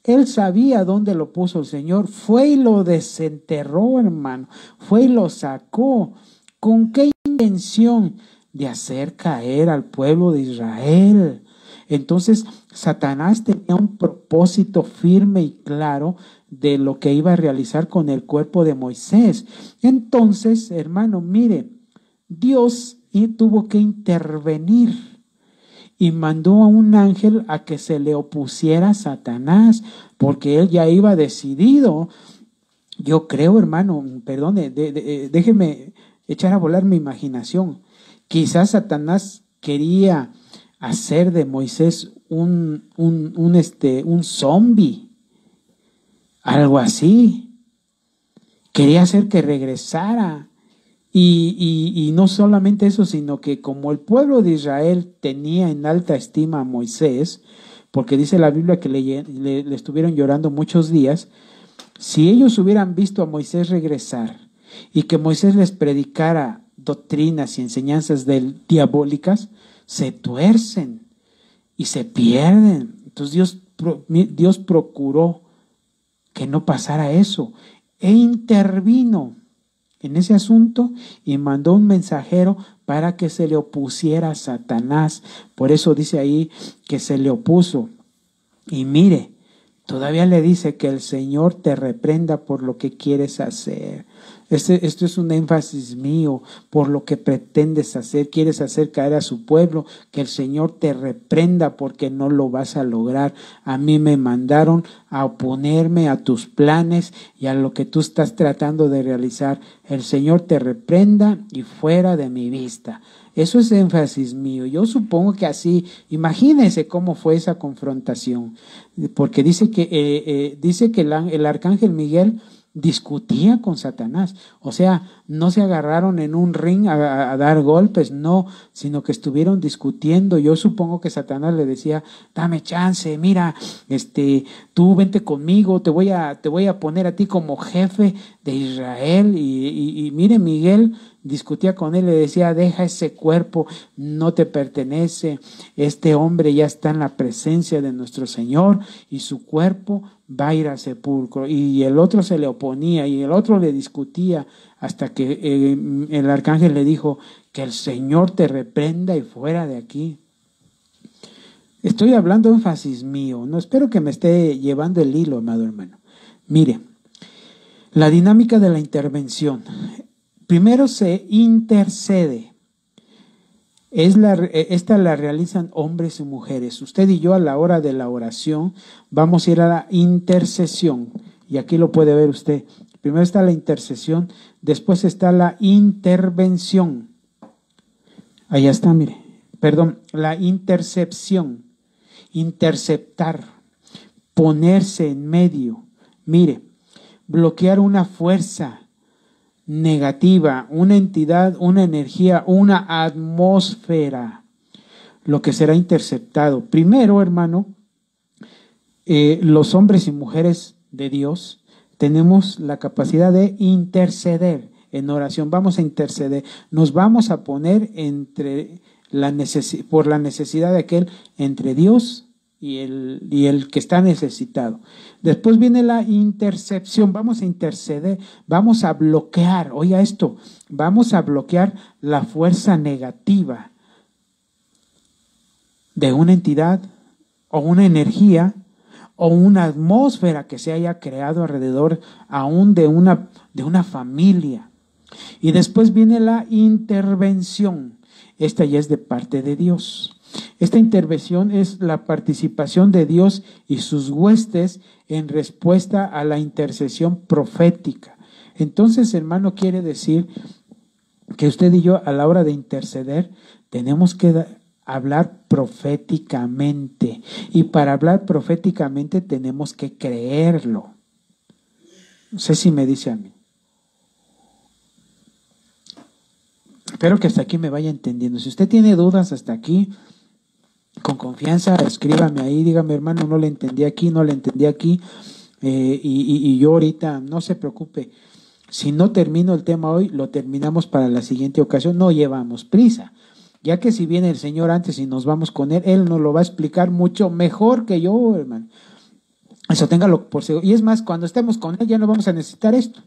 Él sabía dónde lo puso el Señor, fue y lo desenterró, hermano, fue y lo sacó. ¿Con qué intención? De hacer caer al pueblo de Israel. Entonces Satanás tenía un propósito firme y claro de lo que iba a realizar con el cuerpo de Moisés. Entonces, hermano, mire, Dios tuvo que intervenir y mandó a un ángel a que se le opusiera a Satanás, porque él ya iba decidido. Yo creo, hermano, perdone, déjeme echar a volar mi imaginación. Quizás Satanás quería hacer de Moisés un zombie, algo así. Quería hacer que regresara. Y no solamente eso, sino que como el pueblo de Israel tenía en alta estima a Moisés, porque dice la Biblia que le estuvieron llorando muchos días, si ellos hubieran visto a Moisés regresar y que Moisés les predicara doctrinas y enseñanzas diabólicas, se tuercen y se pierden. Entonces Dios procuró que no pasara eso e intervino en ese asunto y mandó un mensajero para que se le opusiera a Satanás. Por eso dice ahí que se le opuso. Y mire, todavía le dice que el Señor te reprenda por lo que quieres hacer. Esto es un énfasis mío, por lo que pretendes hacer, quieres hacer caer a su pueblo, que el Señor te reprenda porque no lo vas a lograr. A mí me mandaron a oponerme a tus planes y a lo que tú estás tratando de realizar. El Señor te reprenda y fuera de mi vista. Eso es énfasis mío. Yo supongo que así, imagínense cómo fue esa confrontación, porque dice que el arcángel Miguel discutía con Satanás. O sea, no se agarraron en un ring a dar golpes, no, sino que estuvieron discutiendo. Yo supongo que Satanás le decía: dame chance, mira, tú vente conmigo, te voy a poner a ti como jefe de Israel. Y mire, Miguel discutía con él, le decía: deja ese cuerpo, no te pertenece, este hombre ya está en la presencia de nuestro Señor y su cuerpo va a ir al sepulcro. Y el otro se le oponía y el otro le discutía, hasta que el arcángel le dijo: que el Señor te reprenda y fuera de aquí. Estoy hablando énfasis mío, no espero que me esté llevando el hilo, amado hermano. Mire, la dinámica de la intervención. Primero se intercede. Esta la realizan hombres y mujeres. Usted y yo, a la hora de la oración, vamos a ir a la intercesión. y aquí lo puede ver usted. Primero está la intercesión, después está la intervención. Allá está, mire. Perdón, la intercepción, interceptar, ponerse en medio. Mire, bloquear una fuerza negativa, una entidad, una energía, una atmósfera, lo que será interceptado. Primero, hermano, los hombres y mujeres de Dios tenemos la capacidad de interceder en oración. Vamos a interceder, nos vamos a poner por la necesidad de aquel entre Dios y el que está necesitado. Después viene la intercepción, vamos a interceder, vamos a bloquear, oiga esto, vamos a bloquear la fuerza negativa de una entidad o una energía o una atmósfera que se haya creado alrededor aún de una familia. Y después viene la intervención. Esta ya es de parte de Dios. Esta intervención es la participación de Dios y sus huestes en respuesta a la intercesión profética. Entonces, hermano, quiere decir que usted y yo a la hora de interceder tenemos que hablar proféticamente. Y para hablar proféticamente tenemos que creerlo. No sé si me dice a mí. Espero que hasta aquí me vaya entendiendo. Si usted tiene dudas hasta aquí, con confianza, escríbame ahí, dígame, hermano, no le entendí aquí, no le entendí aquí, y yo ahorita, no se preocupe, si no termino el tema hoy, lo terminamos para la siguiente ocasión, no llevamos prisa, ya que si viene el Señor antes y nos vamos con Él nos lo va a explicar mucho mejor que yo, hermano. Eso téngalo por seguro. Y es más, cuando estemos con Él ya no vamos a necesitar esto.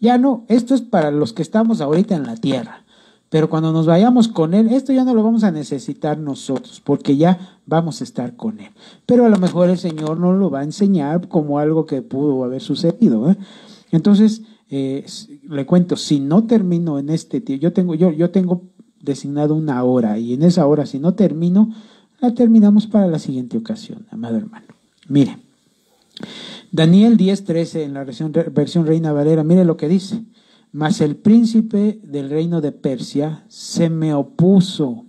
Ya no, esto es para los que estamos ahorita en la tierra. Pero cuando nos vayamos con Él, esto ya no lo vamos a necesitar nosotros, porque ya vamos a estar con Él. Pero a lo mejor el Señor nos lo va a enseñar como algo que pudo haber sucedido, ¿eh? Entonces, le cuento, si no termino en este tiempo, yo tengo designado una hora, y en esa hora, si no termino, la terminamos para la siguiente ocasión, amado hermano. Mire, Daniel 10:13 en la versión Reina Valera, mire lo que dice. Mas el príncipe del reino de Persia se me opuso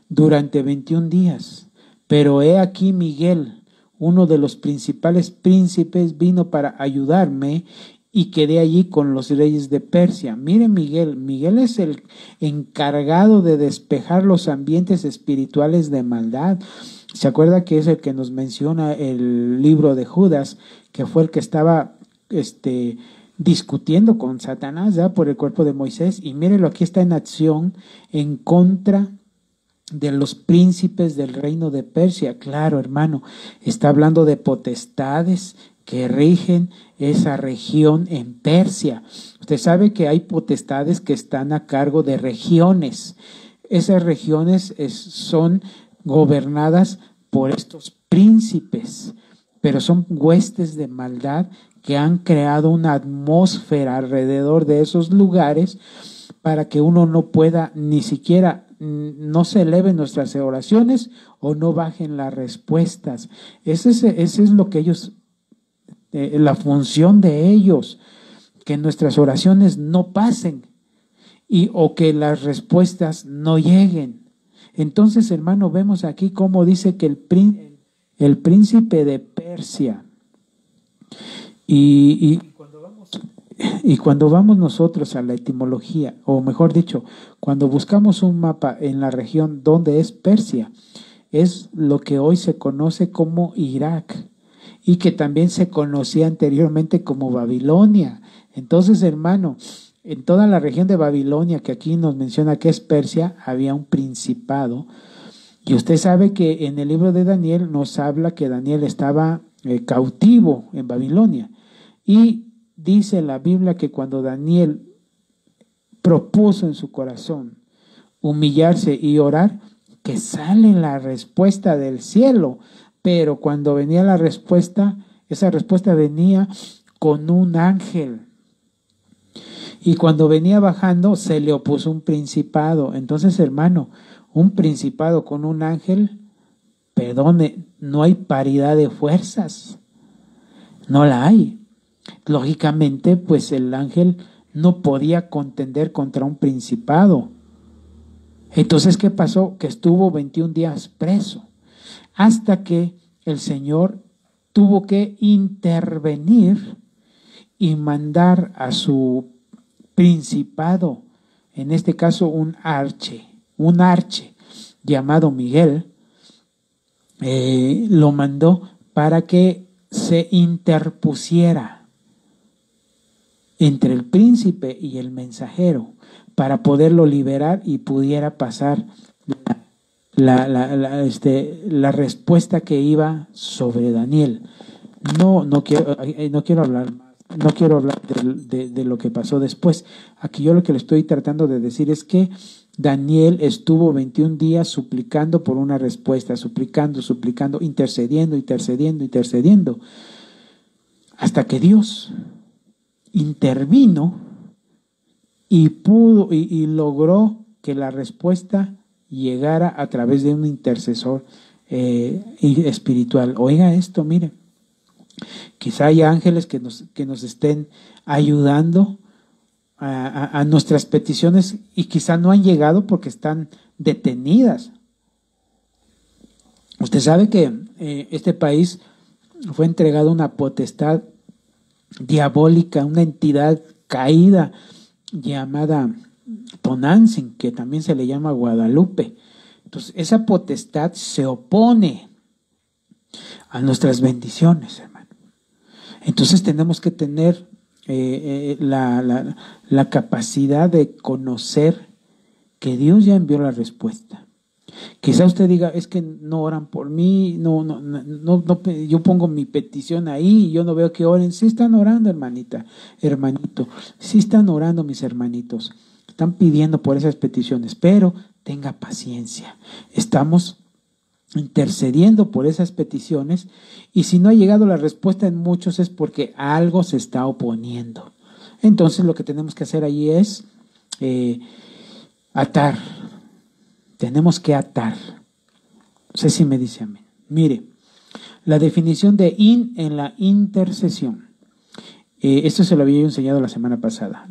durante 21 días. Pero he aquí Miguel, uno de los principales príncipes, vino para ayudarme y quedé allí con los reyes de Persia. Mire Miguel es el encargado de despejar los ambientes espirituales de maldad. ¿Se acuerda que es el que nos menciona el libro de Judas, que fue el que estaba discutiendo con Satanás, ¿ya?, por el cuerpo de Moisés? Y mírelo, aquí está en acción en contra de los príncipes del reino de Persia. Claro, hermano, está hablando de potestades que rigen esa región en Persia. Usted sabe que hay potestades que están a cargo de regiones. Esas regiones son gobernadas por estos príncipes, pero son huestes de maldad que han creado una atmósfera alrededor de esos lugares para que uno no pueda ni siquiera, no se eleven nuestras oraciones o no bajen las respuestas. Ese es lo que ellos, la función de ellos, que nuestras oraciones no pasen o que las respuestas no lleguen. Entonces, hermano, vemos aquí cómo dice que el príncipe de Persia, y cuando vamos nosotros a la etimología, o mejor dicho, cuando buscamos un mapa en la región donde es Persia, es lo que hoy se conoce como Irak, y que también se conocía anteriormente como Babilonia. Entonces, hermano, en toda la región de Babilonia, que aquí nos menciona que es Persia, había un principado. Y usted sabe que en el libro de Daniel nos habla que Daniel estaba cautivo en Babilonia. Y dice la Biblia que cuando Daniel propuso en su corazón humillarse y orar, que sale la respuesta del cielo. Pero cuando venía la respuesta, esa respuesta venía con un ángel. Y cuando venía bajando, se le opuso un principado. Entonces, hermano, un principado con un ángel, perdone, no hay paridad de fuerzas. No la hay. Lógicamente, pues el ángel no podía contender contra un principado. Entonces, ¿qué pasó? Que estuvo 21 días preso, hasta que el Señor tuvo que intervenir y mandar a su principado, en este caso un arche llamado Miguel, lo mandó para que se interpusiera entre el príncipe y el mensajero para poderlo liberar y pudiera pasar la respuesta que iba sobre Daniel. No quiero hablar más. No quiero hablar de lo que pasó después. Aquí yo lo que le estoy tratando de decir es que Daniel estuvo 21 días suplicando por una respuesta, suplicando, intercediendo, hasta que Dios intervino y logró que la respuesta llegara a través de un intercesor espiritual. Oiga esto, mire. Quizá haya ángeles que nos estén ayudando a nuestras peticiones y quizá no han llegado porque están detenidas. Usted sabe que este país fue entregado una potestad diabólica, una entidad caída llamada Tonantzin, que también se le llama Guadalupe. Entonces, esa potestad se opone a nuestras bendiciones, hermano. Entonces tenemos que tener la capacidad de conocer que Dios ya envió la respuesta. Quizá usted diga, es que no oran por mí, no, yo pongo mi petición ahí y yo no veo que oren. Sí están orando, hermanito, sí están orando mis hermanitos, están pidiendo por esas peticiones, pero tenga paciencia. Estamos intercediendo por esas peticiones, y si no ha llegado la respuesta en muchos es porque algo se está oponiendo. Entonces lo que tenemos que hacer allí es atar. Tenemos que atar. No sé si me dice amén. Mire, la definición de en la intercesión. Esto se lo había enseñado la semana pasada.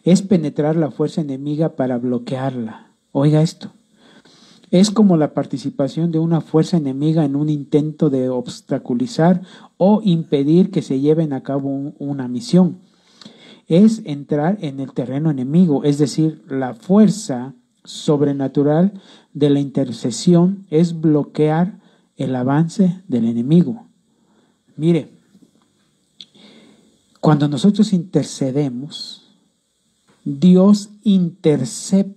Es penetrar la fuerza enemiga para bloquearla. Oiga esto. Es como la participación de una fuerza enemiga en un intento de obstaculizar o impedir que se lleven a cabo una misión. Es entrar en el terreno enemigo, es decir, la fuerza sobrenatural de la intercesión es bloquear el avance del enemigo. Mire, cuando nosotros intercedemos, Dios intercepta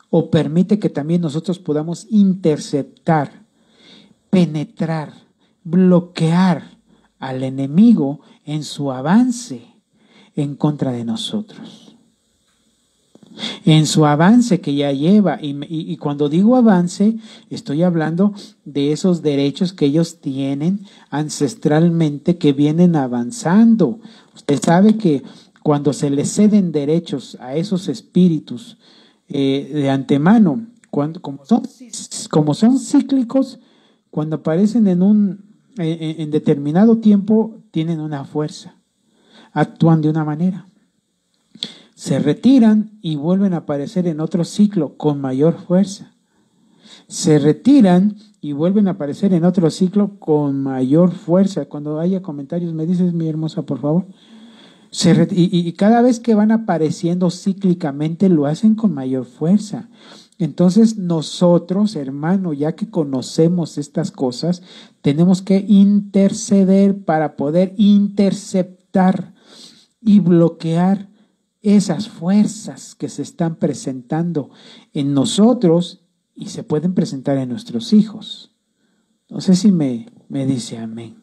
o permite que también nosotros podamos interceptar, penetrar, bloquear al enemigo en su avance en contra de nosotros. En su avance que ya lleva, y cuando digo avance, estoy hablando de esos derechos que ellos tienen ancestralmente que vienen avanzando. Usted sabe que cuando se les ceden derechos a esos espíritus, de antemano, como son cíclicos, cuando aparecen en determinado tiempo, tienen una fuerza, actúan de una manera, se retiran y vuelven a aparecer en otro ciclo con mayor fuerza, se retiran y vuelven a aparecer en otro ciclo con mayor fuerza. Cuando haya comentarios me dices, mi hermosa, por favor. Y cada vez que van apareciendo cíclicamente lo hacen con mayor fuerza. Entonces nosotros, hermano, ya que conocemos estas cosas, tenemos que interceder para poder interceptar y bloquear esas fuerzas que se están presentando en nosotros y se pueden presentar en nuestros hijos. No sé si me dice amén.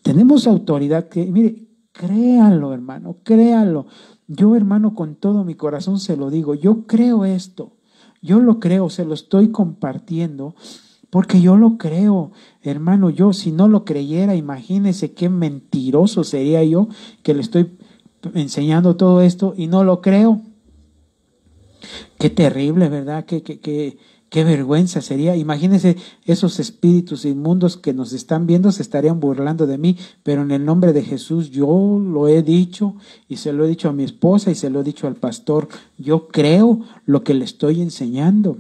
Tenemos autoridad que, mire, créalo, hermano, créalo. Yo, hermano, con todo mi corazón se lo digo. Yo creo esto. Yo lo creo, se lo estoy compartiendo porque yo lo creo. Hermano, yo si no lo creyera, imagínese qué mentiroso sería yo que le estoy enseñando todo esto y no lo creo. Qué terrible, ¿verdad? Qué vergüenza sería. Imagínense, esos espíritus inmundos que nos están viendo se estarían burlando de mí, pero en el nombre de Jesús yo lo he dicho y se lo he dicho a mi esposa y se lo he dicho al pastor. Yo creo lo que le estoy enseñando.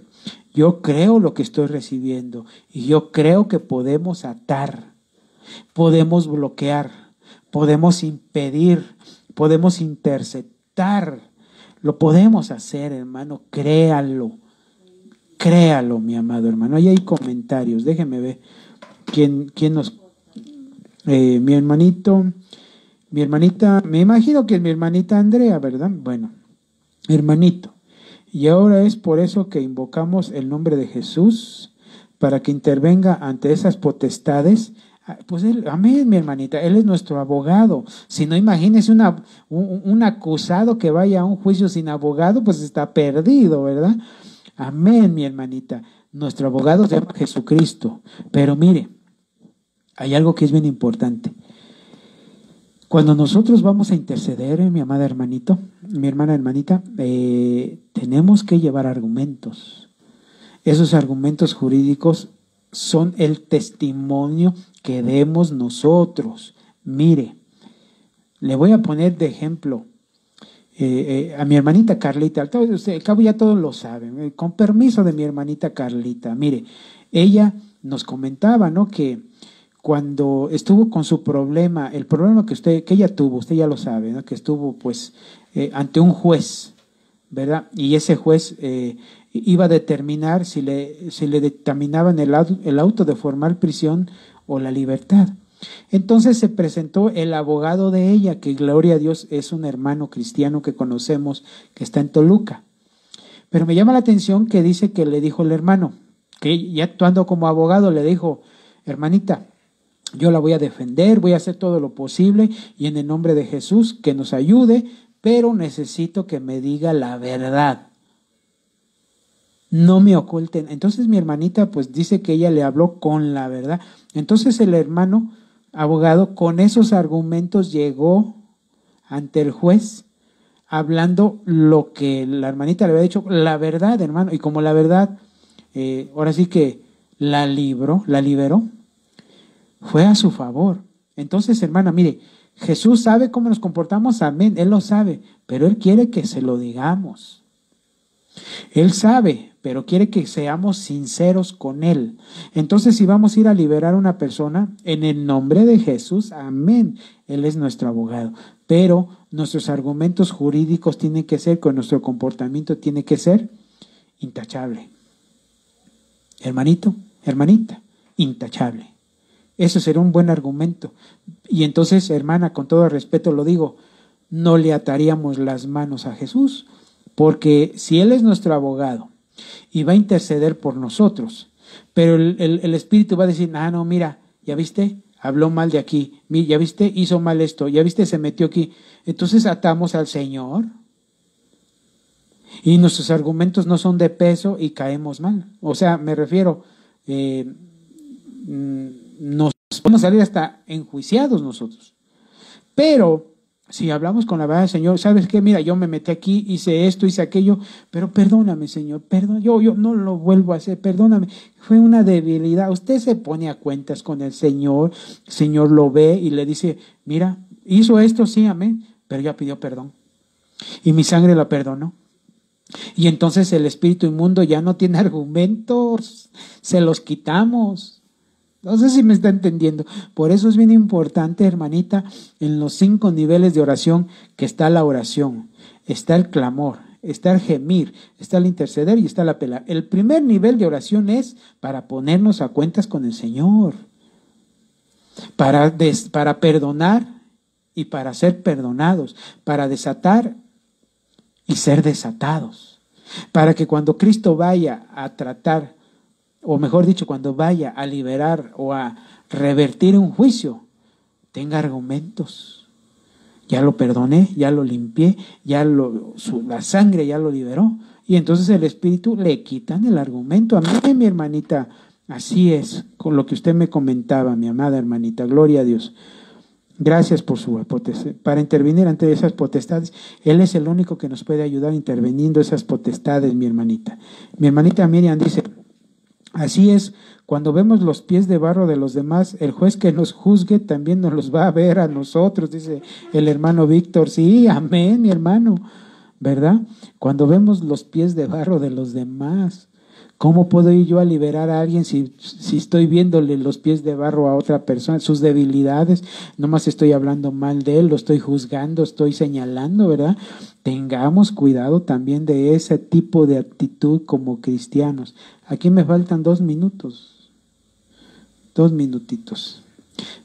Yo creo lo que estoy recibiendo y yo creo que podemos atar, podemos bloquear, podemos impedir, podemos interceptar. Lo podemos hacer, hermano, créalo. Créalo, mi amado hermano. Ahí hay comentarios. Déjeme ver quién nos... mi hermanita, me imagino que es mi hermanita Andrea, ¿verdad? Bueno, hermanito. Y ahora es por eso que invocamos el nombre de Jesús para que intervenga ante esas potestades. Pues él, amén, mi hermanita, él es nuestro abogado. Si no, imagínese un acusado que vaya a un juicio sin abogado, pues está perdido, ¿verdad? Amén, mi hermanita. Nuestro abogado se llama Jesucristo. Pero mire, hay algo que es bien importante. Cuando nosotros vamos a interceder, mi amada hermanito, mi hermana hermanita, tenemos que llevar argumentos. Esos argumentos jurídicos son el testimonio que demos nosotros. Mire, le voy a poner de ejemplo a mi hermanita Carlita. Al cabo ya todos lo saben. Con permiso de mi hermanita Carlita. Mire, ella nos comentaba, ¿no?, que cuando estuvo con su problema, el problema que ella tuvo, usted ya lo sabe, ¿no?, que estuvo pues ante un juez, ¿verdad? Y ese juez iba a determinar si le dictaminaban el auto de formal prisión o la libertad. Entonces se presentó el abogado de ella, que gloria a Dios es un hermano cristiano que conocemos, que está en Toluca. Pero me llama la atención que dice que le dijo el hermano, que ya actuando como abogado le dijo: hermanita, yo la voy a defender, voy a hacer todo lo posible y en el nombre de Jesús que nos ayude, pero necesito que me diga la verdad. No me oculten. Entonces mi hermanita pues dice que ella le habló con la verdad. Entonces el hermano abogado con esos argumentos llegó ante el juez hablando lo que la hermanita le había dicho, la verdad, hermano. Y como la verdad, ahora sí que la liberó, fue a su favor. Entonces, hermana, mire, Jesús sabe cómo nos comportamos, amén, Él lo sabe, pero Él quiere que se lo digamos. Él sabe, pero quiere que seamos sinceros con Él. Entonces, si vamos a ir a liberar a una persona, en el nombre de Jesús, amén, Él es nuestro abogado. Pero nuestros argumentos jurídicos tienen que ser, con nuestro comportamiento tiene que ser intachable. Hermanito, hermanita, intachable. Eso será un buen argumento. Y entonces, hermana, con todo respeto lo digo, no le ataríamos las manos a Jesús, porque si Él es nuestro abogado y va a interceder por nosotros, pero el Espíritu va a decir: ah, no, mira, ya viste, habló mal de aquí, ya viste, hizo mal esto, ya viste, se metió aquí. Entonces atamos al Señor y nuestros argumentos no son de peso y caemos mal. O sea, me refiero, nos podemos salir hasta enjuiciados nosotros. Pero si hablamos con la verdad del Señor, ¿sabes qué? Mira, yo me metí aquí, hice esto, hice aquello, pero perdóname, Señor, perdón, yo no lo vuelvo a hacer, perdóname, fue una debilidad. Usted se pone a cuentas con el Señor lo ve y le dice: mira, hizo esto, sí, amén, pero ya pidió perdón y mi sangre la perdonó. Y entonces el espíritu inmundo ya no tiene argumentos, se los quitamos. No sé si me está entendiendo. Por eso es bien importante, hermanita, en los 5 niveles de oración que está la oración, está el clamor, está el gemir, está el interceder y está el apelar. El primer nivel de oración es para ponernos a cuentas con el Señor, para perdonar y para ser perdonados, para desatar y ser desatados, para que cuando Cristo vaya a tratar, o mejor dicho, cuando vaya a liberar o a revertir un juicio, tenga argumentos. Ya lo perdoné, ya lo limpié, la sangre ya lo liberó. Y entonces el Espíritu le quitan el argumento. A mí, mi hermanita, así es, con lo que usted me comentaba, mi amada hermanita, gloria a Dios. Gracias por su potestad, para intervenir ante esas potestades. Él es el único que nos puede ayudar interviniendo esas potestades, mi hermanita. Mi hermanita Miriam dice: Así es, cuando vemos los pies de barro de los demás, el juez que nos juzgue también nos los va a ver a nosotros, dice el hermano Víctor. Sí, amén, mi hermano, ¿verdad? Cuando vemos los pies de barro de los demás, ¿cómo puedo ir yo a liberar a alguien si estoy viéndole los pies de barro a otra persona, sus debilidades? Nomás estoy hablando mal de él, lo estoy juzgando, estoy señalando, ¿verdad? Tengamos cuidado también de ese tipo de actitud como cristianos. Aquí me faltan 2 minutos. 2 minutitos.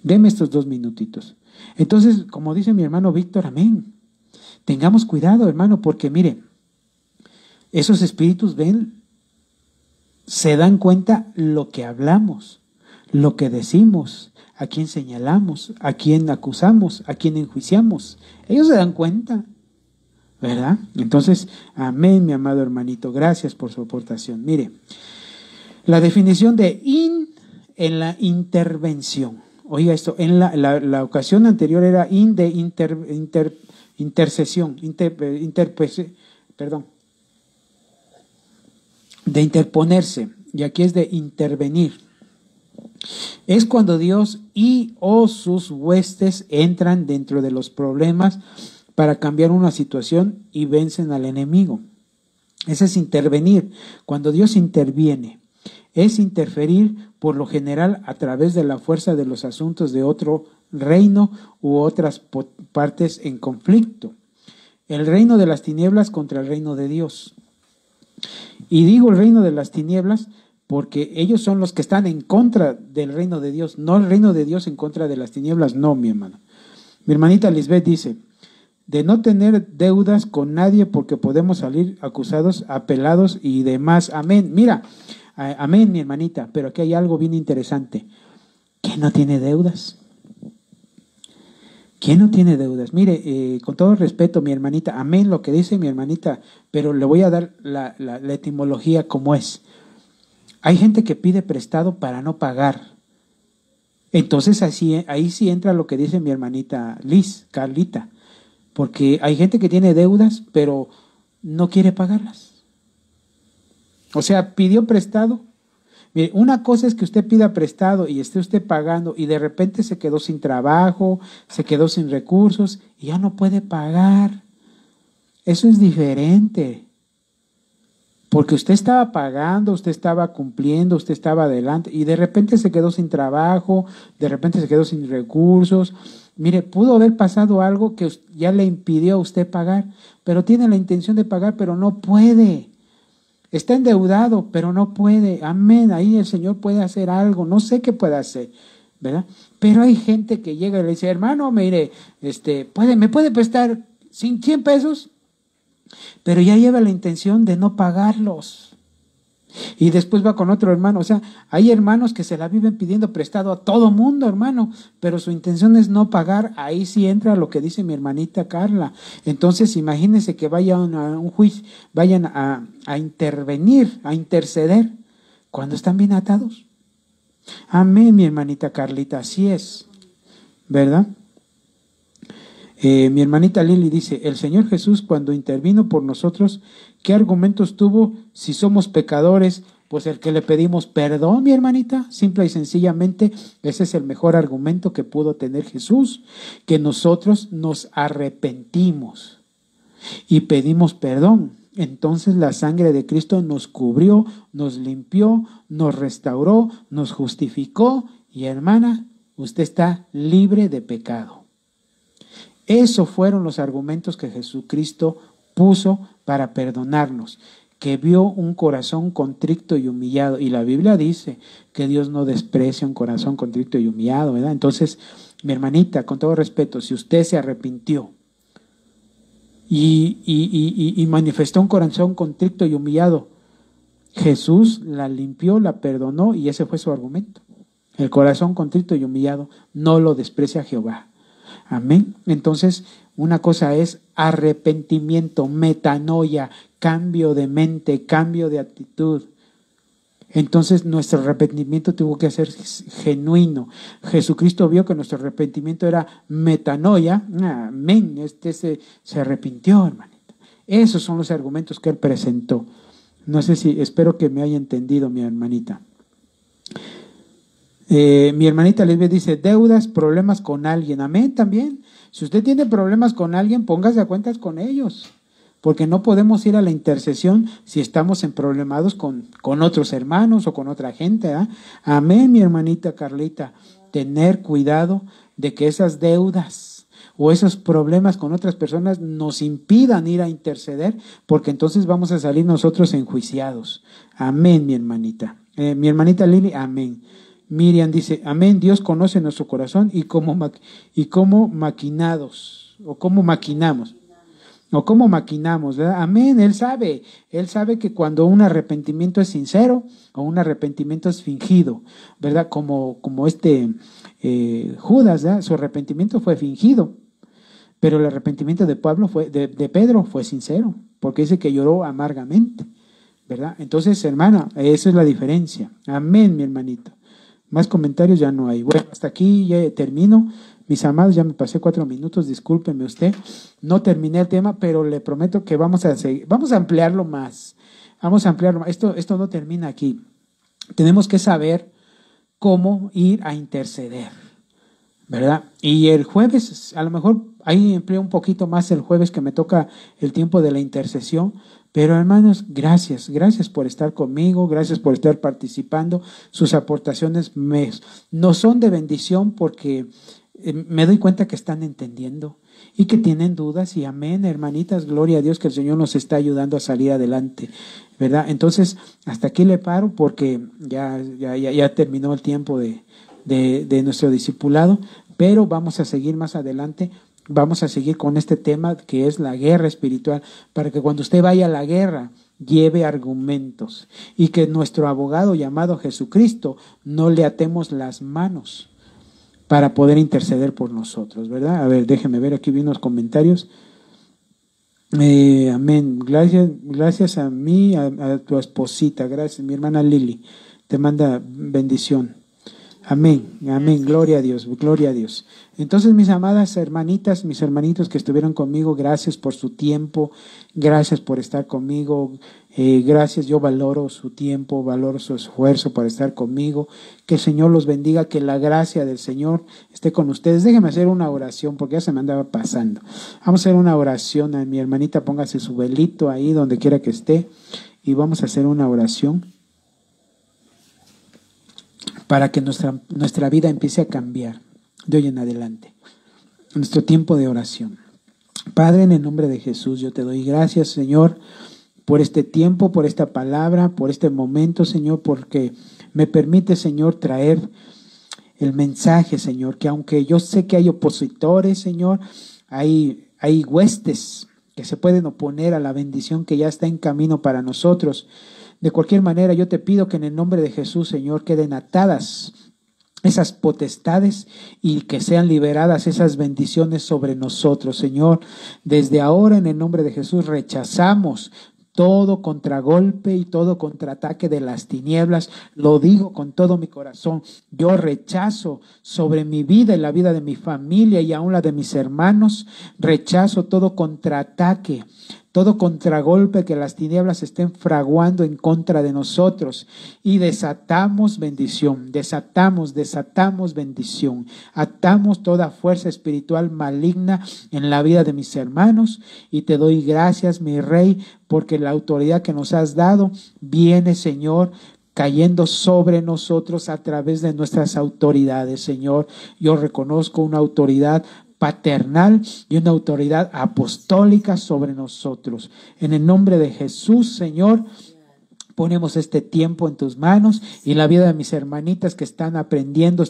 Deme estos 2 minutitos. Entonces, como dice mi hermano Víctor, amén. Tengamos cuidado, hermano, porque mire, esos espíritus se dan cuenta lo que hablamos, lo que decimos, a quién señalamos, a quién acusamos, a quién enjuiciamos. Ellos se dan cuenta, ¿verdad? Entonces, amén, mi amado hermanito. Gracias por su aportación. Mire, la definición de en la intervención. Oiga esto, en la ocasión anterior era intercesión, de interponerse, y aquí es de intervenir. Es cuando Dios o sus huestes entran dentro de los problemas para cambiar una situación y vencen al enemigo. Ese es intervenir. Cuando Dios interviene, es interferir por lo general a través de la fuerza de los asuntos de otro reino u otras partes en conflicto. El reino de las tinieblas contra el reino de Dios. Y digo el reino de las tinieblas porque ellos son los que están en contra del reino de Dios, no el reino de Dios en contra de las tinieblas, no, mi hermano. Mi hermanita Lisbeth dice, de no tener deudas con nadie porque podemos salir acusados, apelados y demás. Amén. Mira, amén, mi hermanita, pero aquí hay algo bien interesante. ¿Quién no tiene deudas? ¿Quién no tiene deudas? Mire, con todo respeto, mi hermanita, amén lo que dice mi hermanita, pero le voy a dar la etimología como es. Hay gente que pide prestado para no pagar. Entonces ahí sí entra lo que dice mi hermanita Carlita, porque hay gente que tiene deudas, pero no quiere pagarlas. O sea, pidió prestado. Mire, una cosa es que usted pida prestado y esté usted pagando y de repente se quedó sin trabajo, se quedó sin recursos y ya no puede pagar. Eso es diferente. Porque usted estaba pagando, usted estaba cumpliendo, usted estaba adelante y de repente se quedó sin trabajo, de repente se quedó sin recursos. Mire, pudo haber pasado algo que ya le impidió a usted pagar, pero tiene la intención de pagar, pero no puede. Está endeudado, pero no puede. Amén, ahí el Señor puede hacer algo, no sé qué puede hacer, ¿verdad? Pero hay gente que llega y le dice, hermano, mire, ¿me puede prestar 100 pesos? Pero ya lleva la intención de no pagarlos. Y después va con otro hermano. O sea, hay hermanos que se la viven pidiendo prestado a todo mundo, hermano, pero su intención es no pagar. Ahí sí entra lo que dice mi hermanita Carla. Entonces, imagínense que vayan a un juicio, vayan a intervenir, a interceder, cuando están bien atados. Amén, mi hermanita Carlita, así es, ¿verdad? Mi hermanita Lili dice, el Señor Jesús cuando intervino por nosotros, ¿qué argumentos tuvo si somos pecadores? Pues el que le pedimos perdón, mi hermanita, simple y sencillamente, ese es el mejor argumento que pudo tener Jesús, que nosotros nos arrepentimos y pedimos perdón. Entonces la sangre de Cristo nos cubrió, nos limpió, nos restauró, nos justificó y hermana, usted está libre de pecado. Esos fueron los argumentos que Jesucristo puso para perdonarnos, que vio un corazón contrito y humillado. Y la Biblia dice que Dios no desprecia un corazón contrito y humillado, ¿verdad? Entonces, mi hermanita, con todo respeto, si usted se arrepintió y manifestó un corazón contrito y humillado, Jesús la limpió, la perdonó y ese fue su argumento. El corazón contrito y humillado no lo desprecia Jehová. Amén. Entonces, una cosa es arrepentimiento, metanoia, cambio de mente, cambio de actitud. Entonces, nuestro arrepentimiento tuvo que ser genuino. Jesucristo vio que nuestro arrepentimiento era metanoia. Amén. Se arrepintió, hermanita. Esos son los argumentos que él presentó. No sé si, espero que me haya entendido, mi hermanita. Mi hermanita Lisbeth dice, deudas, problemas con alguien. Amén, también. Si usted tiene problemas con alguien, póngase a cuentas con ellos. Porque no podemos ir a la intercesión si estamos en problemados con otros hermanos o con otra gente. ¿Eh? Amén, mi hermanita Carlita. Tener cuidado de que esas deudas o esos problemas con otras personas nos impidan ir a interceder, porque entonces vamos a salir nosotros enjuiciados. Amén, mi hermanita. Mi hermanita Lili, amén. Miriam dice, amén, Dios conoce nuestro corazón y cómo maquinados, o cómo maquinamos, ¿verdad? Amén, Él sabe que cuando un arrepentimiento es sincero o un arrepentimiento es fingido, ¿verdad? Como Judas, ¿verdad? Su arrepentimiento fue fingido, pero el arrepentimiento de Pedro fue sincero, porque dice que lloró amargamente, ¿verdad? Entonces, hermana, esa es la diferencia. Amén, mi hermanito. Más comentarios ya no hay. Bueno, hasta aquí ya termino. Mis amados, ya me pasé 4 minutos, discúlpeme usted. No terminé el tema, pero le prometo que vamos a ampliarlo más. Esto no termina aquí. Tenemos que saber cómo ir a interceder, ¿verdad? Y el jueves, a lo mejor ahí empleo un poquito más el jueves que me toca el tiempo de la intercesión. Pero hermanos, gracias por estar conmigo, gracias por estar participando. Sus aportaciones no son de bendición porque me doy cuenta que están entendiendo y que tienen dudas. Y amén, hermanitas, gloria a Dios que el Señor nos está ayudando a salir adelante, ¿verdad? Entonces, hasta aquí le paro porque ya terminó el tiempo de nuestro discipulado, pero vamos a seguir más adelante. Vamos a seguir con este tema que es la guerra espiritual, para que cuando usted vaya a la guerra lleve argumentos y que nuestro abogado llamado Jesucristo no le atemos las manos para poder interceder por nosotros, ¿verdad? A ver, déjeme ver, aquí vi unos comentarios. Amén. Gracias a mí, a tu esposita, gracias, mi hermana Lili, te manda bendición. Amén, amén, gloria a Dios, gloria a Dios. Entonces, mis amadas hermanitas, mis hermanitos que estuvieron conmigo, gracias por su tiempo, gracias por estar conmigo, gracias, yo valoro su tiempo, valoro su esfuerzo por estar conmigo. Que el Señor los bendiga, que la gracia del Señor esté con ustedes. Déjenme hacer una oración porque ya se me andaba pasando. Vamos a hacer una oración, a mi hermanita, póngase su velito ahí donde quiera que esté y vamos a hacer una oración para que nuestra vida empiece a cambiar de hoy en adelante. Nuestro tiempo de oración. Padre, en el nombre de Jesús, yo te doy gracias, Señor, por este tiempo, por esta palabra, por este momento, Señor, porque me permite, Señor, traer el mensaje, Señor, que aunque yo sé que hay opositores, Señor, hay huestes que se pueden oponer a la bendición que ya está en camino para nosotros. De cualquier manera, yo te pido que en el nombre de Jesús, Señor, queden atadas esas potestades y que sean liberadas esas bendiciones sobre nosotros, Señor. Desde ahora, en el nombre de Jesús, rechazamos todo contragolpe y todo contraataque de las tinieblas. Lo digo con todo mi corazón. Yo rechazo sobre mi vida y la vida de mi familia y aún la de mis hermanos. Rechazo todo contraataque, todo contragolpe que las tinieblas estén fraguando en contra de nosotros, y desatamos bendición, desatamos bendición, atamos toda fuerza espiritual maligna en la vida de mis hermanos, y te doy gracias, mi Rey, porque la autoridad que nos has dado viene, Señor, cayendo sobre nosotros a través de nuestras autoridades, Señor. Yo reconozco una autoridad paternal y una autoridad apostólica sobre nosotros. En el nombre de Jesús, Señor, ponemos este tiempo en tus manos y la vida de mis hermanitas que están aprendiendo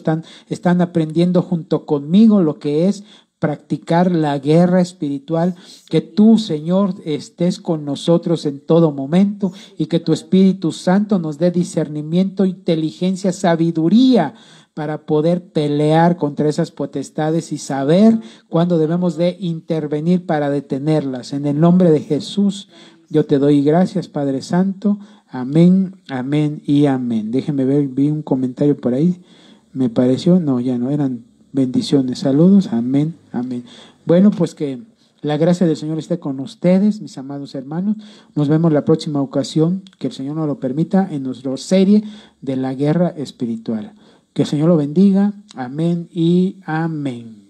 junto conmigo lo que es practicar la guerra espiritual. Que tú, Señor, estés con nosotros en todo momento y que tu Espíritu Santo nos dé discernimiento, inteligencia, sabiduría para poder pelear contra esas potestades y saber cuándo debemos de intervenir para detenerlas. En el nombre de Jesús, yo te doy gracias, Padre Santo. Amén, amén y amén. Déjenme ver, vi un comentario por ahí. Me pareció, no, ya no, eran bendiciones. Saludos, amén, amén. Bueno, pues que La gracia del Señor esté con ustedes, mis amados hermanos. Nos vemos la próxima ocasión, que el Señor nos lo permita, en nuestra serie de la guerra espiritual. Que el Señor lo bendiga. Amén y amén.